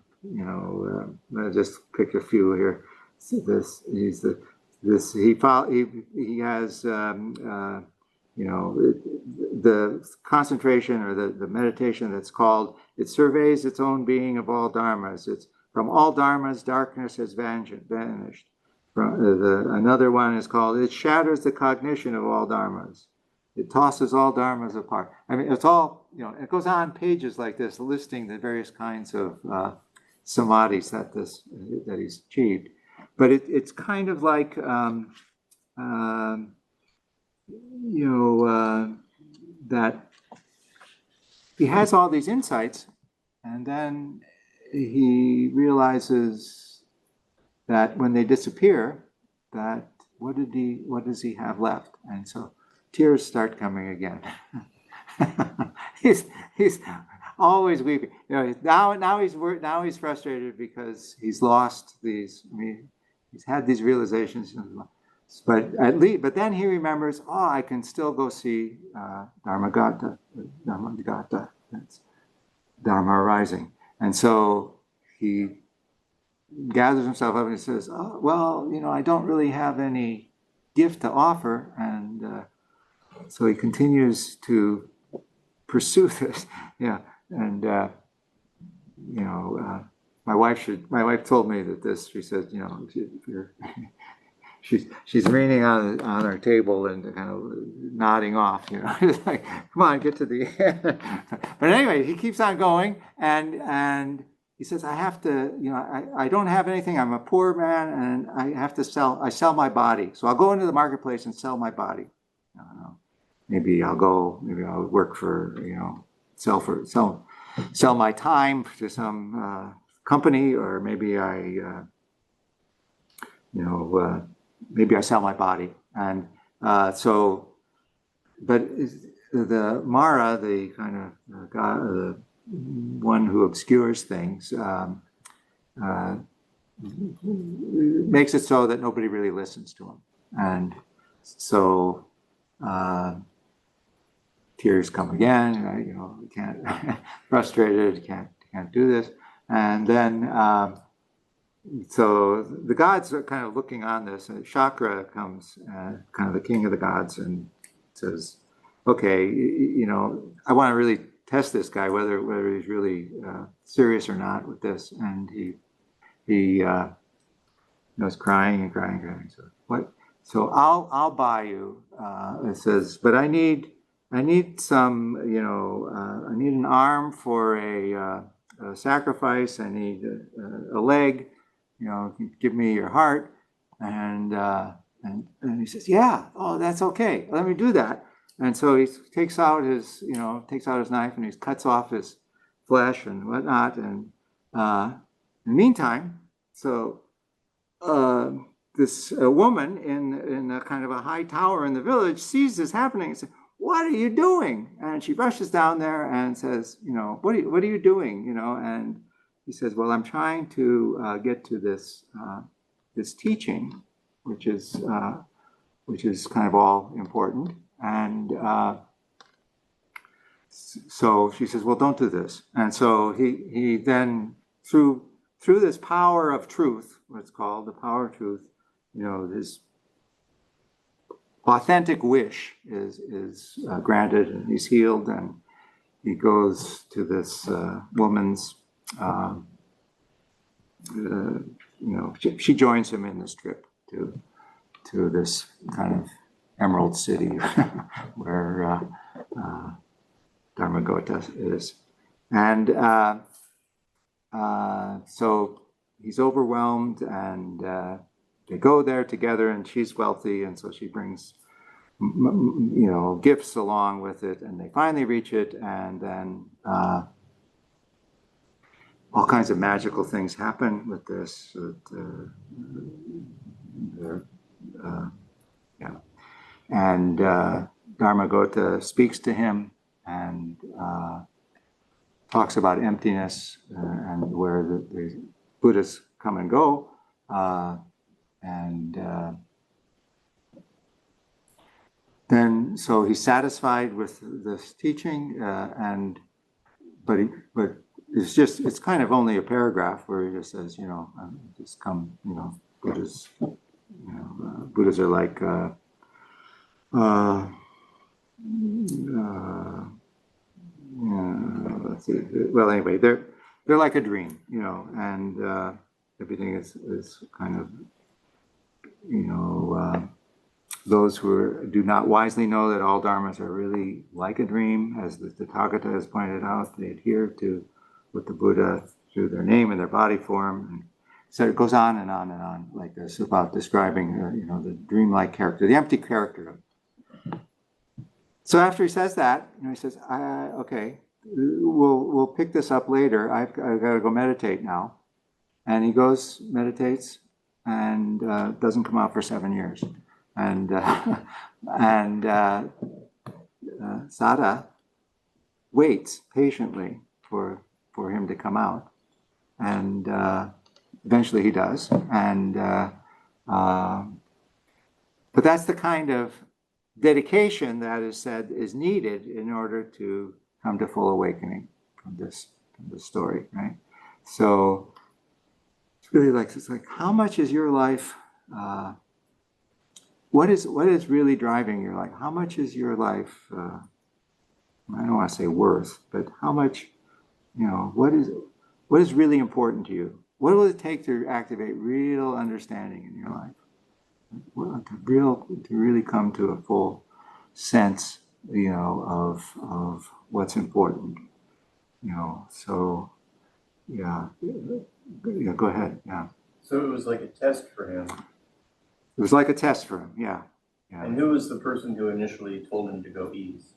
just pick a few here. So he has the concentration or the meditation that's called, it surveys its own being of all dharmas. It's from all dharmas darkness has vanished. Another one is called, it shatters the cognition of all dharmas. It tosses all dharmas apart. I mean, it's all, it goes on pages like this, listing the various kinds of samadhis that he's achieved. But it's kind of like, that he has all these insights, and then he realizes that when they disappear, that what does he have left? And so tears start coming again. he's always weeping. Now he's frustrated because he's lost these. I mean, he's had these realizations, but then he remembers. Oh, I can still go see Dharmagata. That's Dharma arising, and so he gathers himself up and he says, "Oh, well, I don't really have any gift to offer," and so he continues to pursue this. And my wife told me that this. She said, she's leaning on our table and kind of nodding off. It's like, come on, get to the end. But anyway, he keeps on going, and he says, I have to, I don't have anything. I'm a poor man, and I sell my body. So I'll go into the marketplace and sell my body. I don't know. Maybe I'll work for, sell my time to some company, or maybe maybe I sell my body. And but the Mara, the kind of god, the one who obscures things, makes it so that nobody really listens to him, and so tears come again. You know, can't frustrated, can't do this, and then so the gods are kind of looking on this. And Chakra comes, kind of the king of the gods, and says, "Okay, you know, I want to really test this guy, whether he's really serious or not with this." And he was crying and crying and crying. So what? So I'll buy you. It says, but I need some, you know, I need an arm for a sacrifice. I need a leg. You know, give me your heart. And he says, yeah, oh, that's okay. Let me do that. And so he takes out his knife and he cuts off his flesh and whatnot. And in the meantime, so this woman in a kind of a high tower in the village sees this happening and says, "What are you doing?" And she rushes down there and says, "You know, what are you doing?" You know, and he says, "Well, I'm trying to get to this teaching, which is kind of all important." And so she says, "Well, don't do this." And so he then through this power of truth, what's called the power of truth, you know, this authentic wish is granted, and he's healed, and he goes to this woman's. You know, she joins him in this trip to this kind of emerald city where Dharmagota is, and so he's overwhelmed, and they go there together, and she's wealthy, and so she brings you know, gifts along with it, and they finally reach it, and then all kinds of magical things happen with this. Yeah, and Dharmagota speaks to him and talks about emptiness and where the Buddhas come and go, and then so he's satisfied with this teaching, but it's kind of only a paragraph where he just says, you know, just come, you know, Buddhas, you know, Buddhas are like let's see. Well, anyway, they're like a dream, you know, and everything is kind of, you know, those who do not wisely know that all dharmas are really like a dream, as the Tathagata has pointed out. They adhere to what the Buddha through their name and their body form, and so it goes on and on and on like this about describing, you know, the dreamlike character, the empty character. So after he says that, you know, he says, "Okay, we'll pick this up later. I've got to go meditate now," and he goes, meditates, and doesn't come out for 7 years, and Sada waits patiently for him to come out, and eventually he does, and but that's the kind of dedication that is said is needed in order to come to full awakening from this story, right? So it's really like, it's like, how much is your life? What is really driving your life? How much is your life? I don't want to say worth, but how much? You know, what is really important to you? What will it take to activate real understanding in your life? To really come to a full sense, you know, of what's important, you know. So, yeah, go ahead. Yeah. So it was like a test for him. It was like a test for him. Yeah. And who was the person who initially told him to go east?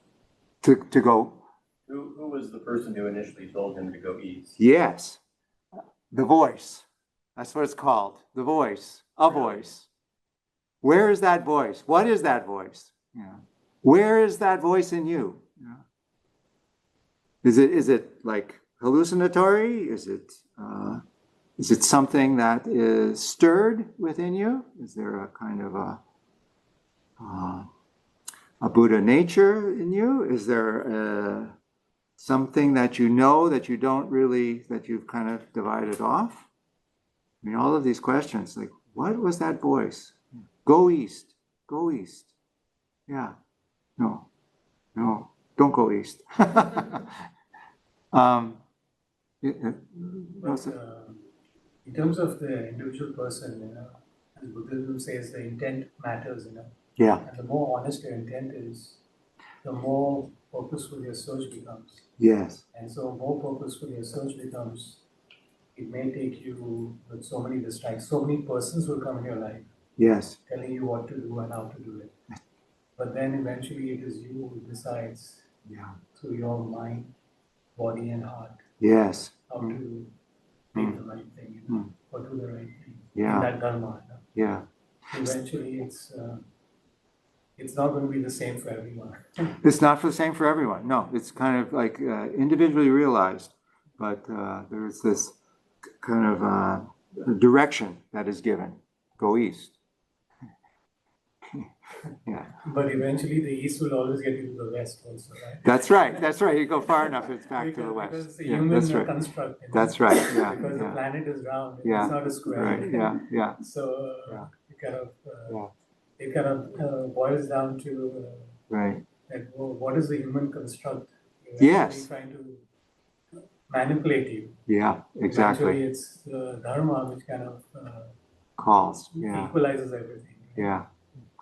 To go. Who was the person who initially told him to go east? Yes, the voice. That's what it's called. The voice. A voice. Where is that voice? What is that voice? Yeah. Where is that voice in you? Yeah. Is it like hallucinatory? Is it something that is stirred within you? Is there a kind of a Buddha nature in you? Is there something that you know that you don't really, that you've kind of divided off? I mean, all of these questions, like, what was that voice? Go east, go east. Yeah, no, no, don't go east. Yeah, no, But in terms of the individual person, as Buddhism says, the intent matters, yeah, and the more honest your intent is, the more purposeful your search becomes. yes, And so, more purposeful your search becomes, it may take you with so many distractions, so many persons will come in your life yes, telling you what to do and how to do it. But then eventually it is you who decides yeah, through your mind, body, and heart yes, how to make the right thing, or do the right thing in yeah, that dharma. yeah. Eventually, it's not going to be the same for everyone. It's not the same for everyone. No, it's kind of like individually realized, but there's this kind of direction that is given. Go east. Yeah. But eventually, the east will always get you to the west, also, right? That's right. That's right. You go far enough, it's back to the Because west. it's a Yeah, human that's right. construct. That's right. Yeah. Because the Yeah. planet is round, Yeah. it's not a square. Right. Yeah. Yeah. So Yeah. Yeah. it kind of boils down to Right. like, what is the human construct? Yes. Trying to manipulate you. Yeah. Exactly. Eventually, it's the dharma which kind of Calls. Yeah. equalizes everything. Yeah.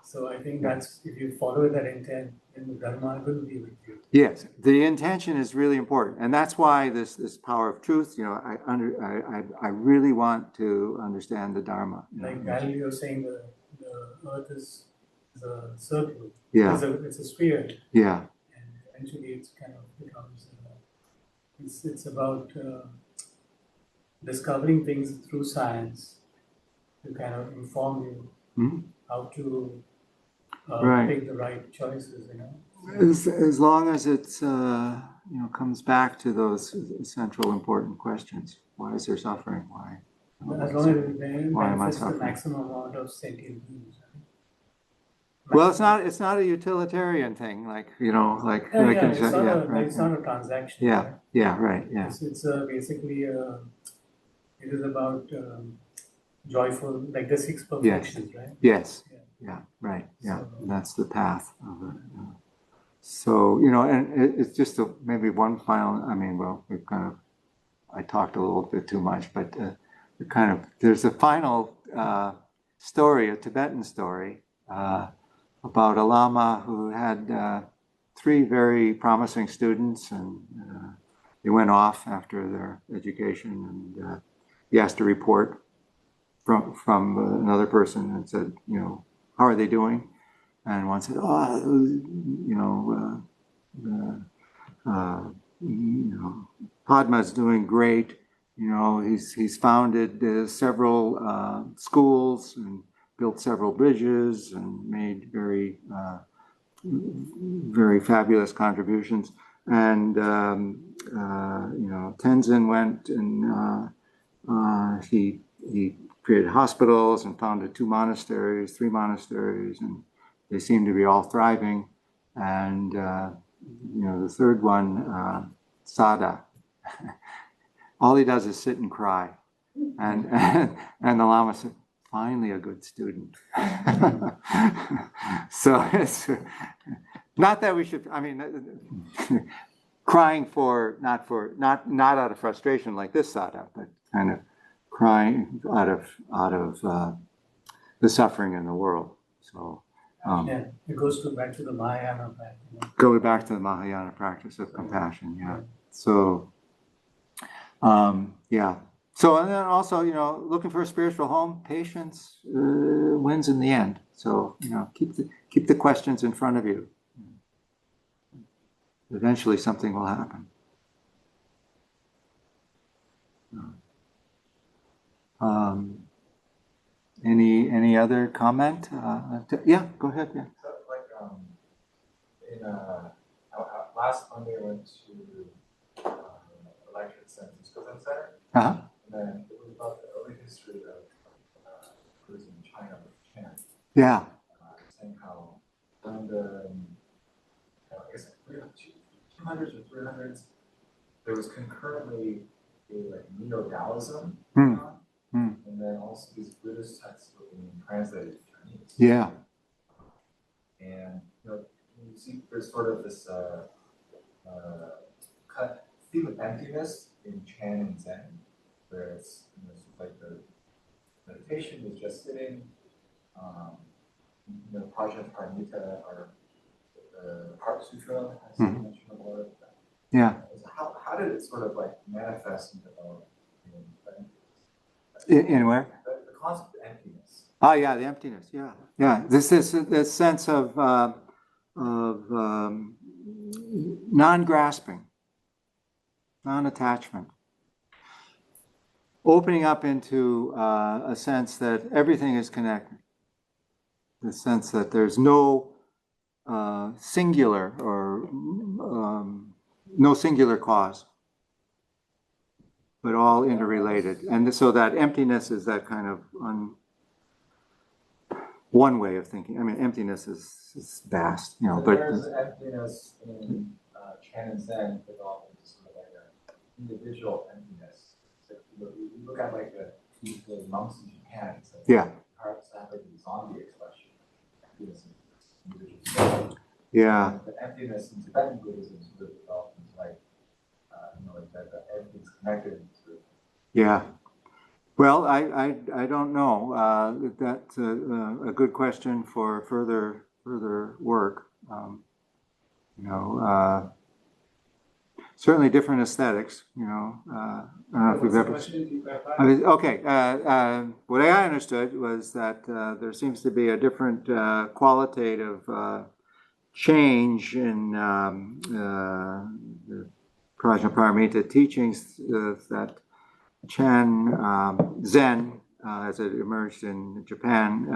So I think that's, if you follow that intent, then the dharma will be with you. Yes, the intention is really important, and that's why this power of truth. I really want to understand the Dharma. Like Galileo saying the earth is a circle. Yeah. It's a sphere. Yeah. And eventually it's kind of becomes, it's about discovering things through science to kind of inform you how to Right. make the right choices, As long as it's comes back to those central important questions. Why is there suffering? Why? As long as it Why am I manifests the suffering? maximum amount of sentient beings. Well, it's not a utilitarian thing, like It's not a transaction. Yeah. Right? Yeah. Right. Yeah. It's basically it is about joyful, like the six perfections, right? Yes. Yeah. Yeah. Right. Yeah. So- That's the path of it. Yeah. So and it's just maybe one final. I mean, well, I talked a little bit too much, but there's a final story, a Tibetan story about a lama who had three very promising students, and they went off after their education, and he asked a report from another person and said, how are they doing? And one said, Padma's doing great. He's founded several schools and built several bridges and made very very fabulous contributions. And Tenzin went and he created hospitals and founded three monasteries, and they seem to be all thriving. And the third one, Sada, all he does is sit and cry. And the Lama said, finally a good student. So it's not that we should, I mean, crying not out of frustration like this Sada, but kind of crying out of the suffering in the world. So it goes back to the Mahayana practice. Go back to the Mahayana practice of compassion. Yeah. So yeah. So and then also looking for a spiritual home, patience wins in the end. So keep the questions in front of you. Eventually something will happen. Any other comment? Yeah, go ahead. Yeah. So like in last Monday I went to Electric Science Center, Uh-huh. and then it was about the early history of Buddhism in China with Chan, Yeah. saying how during the I guess like 200s or 300s, there was concurrently a like neo-Taoism going on, and then also these Buddhist texts were being translated to Chinese. Yeah. And you see there's sort of this theme of emptiness in Chan and Zen, where it's like the meditation is just sitting. Prajnaparamita or the Heart Sutra has mentioned a lot of that. Yeah. So how did it sort of like manifest and develop In where? The concept of emptiness? Oh, yeah, the emptiness. Yeah. Yeah. This sense of non-grasping, non-attachment, opening up into a sense that everything is connected. The sense that there's no singular or no singular cause, but all interrelated. And so that emptiness is that kind of one way of thinking. I mean, emptiness is vast, So but there's emptiness in Chan and Zen developed into sort of like an individual emptiness. So you look at like the monks in Japan, it's like yeah, perhaps have like the zombie expression. Emptiness in individual. yeah, And the emptiness in Tibetan Buddhism sort of developed into like like that everything's connected to. yeah. Well, I don't know. That's a good question for further work. Certainly different aesthetics. I don't know if we've ever. Okay. What I understood was that there seems to be a different qualitative change in the Prajnaparamita teachings that Chan Zen, as it emerged in Japan,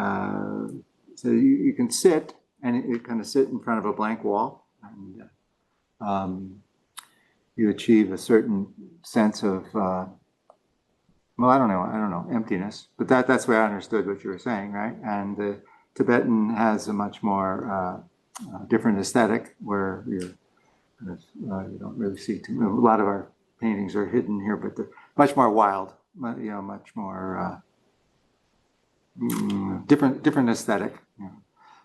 so you can sit and you kind of sit in front of a blank wall, and you achieve a certain sense of well, I don't know, emptiness. But that's where I understood what you were saying, right? And the Tibetan has a much more different aesthetic where you don't really see a lot of our paintings are hidden here, but they're much more wild, much more different aesthetic.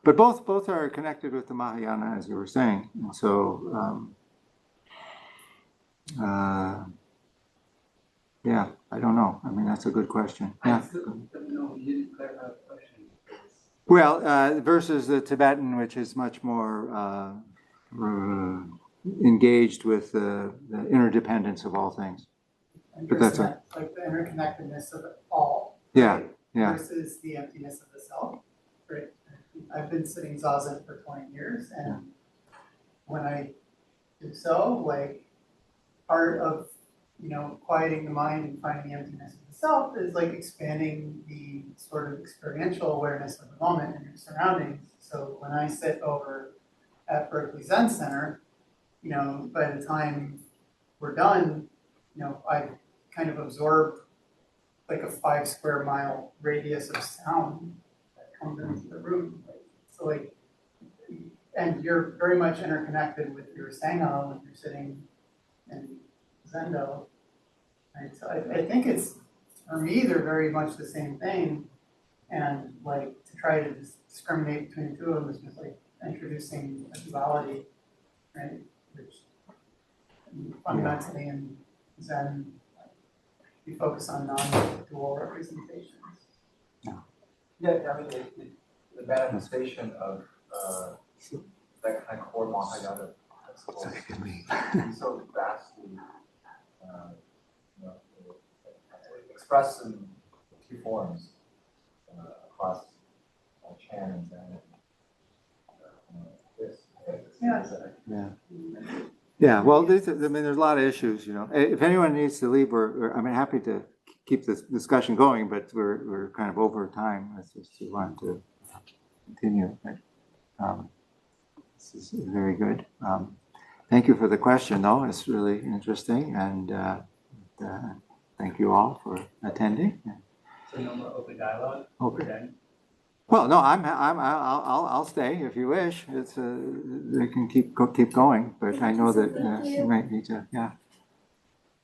But both are connected with the Mahayana, as you were saying, and so yeah, I don't know. I mean, that's a good question. Yeah. No, you didn't clarify the question. Well, versus the Tibetan, which is much more engaged with the interdependence of all things. But that's like the interconnectedness of it all. Yeah, right? yeah. Versus the emptiness of the self. Right. I've been sitting zazen for 20 years, and when I do so, like part of quieting the mind and finding the emptiness of the self is like expanding the sort of experiential awareness of the moment and your surroundings. So when I sit over at Berkeley Zen Center, by the time we're done, I've kind of absorbed like a 5 square mile radius of sound that comes into the room. So like, and you're very much interconnected with your Sangha when you're sitting in Zendo. Right? So I think it's, for me, they're very much the same thing. And like to try to discriminate between the two of them is just like introducing a duality, right? Which fundamentally in Zen, we focus on non-dual representations. Yeah, I mean, the manifestation of that kind of core Mahayana principle is so vastly expressed in 2 forms across Chan and Zen. Yeah. Well, there's a lot of issues. If anyone needs to leave, I'm happy to keep this discussion going, but we're kind of over time. I just want to continue. This is very good. Thank you for the question, though. It's really interesting, and thank you all for attending. So no more open dialogue? Okay. Then? Well, no, I'll stay if you wish. It's they can keep going, but I know that you might need to. Yeah,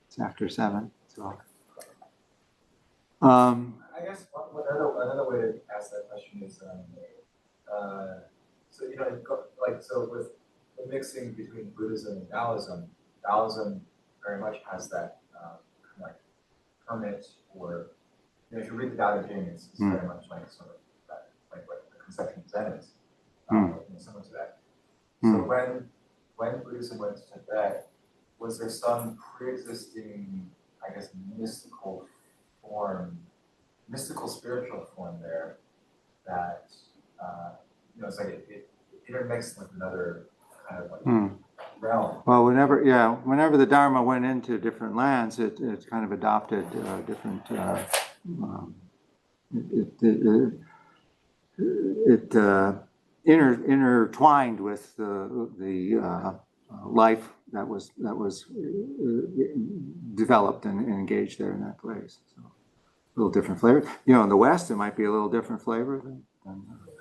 it's after 7, so. I guess another way to ask that question is, so you know, like so with the mixing between Buddhism and Taoism, Taoism very much has that kind of like hermit, or you know, if you read the Tao Te Ching, it's very much like sort of that, like what the conception of Zen is, you know, similar to that. So when Buddhism went to Tibet, was there some pre-existing, I guess, mystical spiritual form there that you know, it's like it intermixed with another kind of like realm. Well, whenever the Dharma went into different lands, it kind of adopted different. It intertwined with the life that was developed and engaged there in that place. So a little different flavor. You know, in the West, it might be a little different flavor than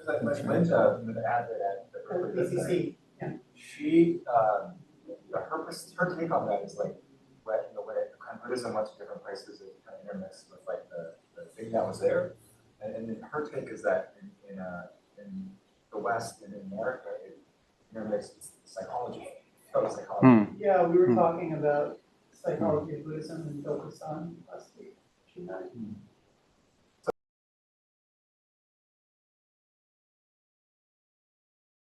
Like Linda, I'm gonna add that ACC, yeah. she her take on that is like when kind of Buddhism went to different places, it kind of intermixed with like the thing that was there, and then her take is that in the West and in America, it intermixed with psychology. Psychology. Yeah, we were talking about psychology of Buddhism and Dokusan last week.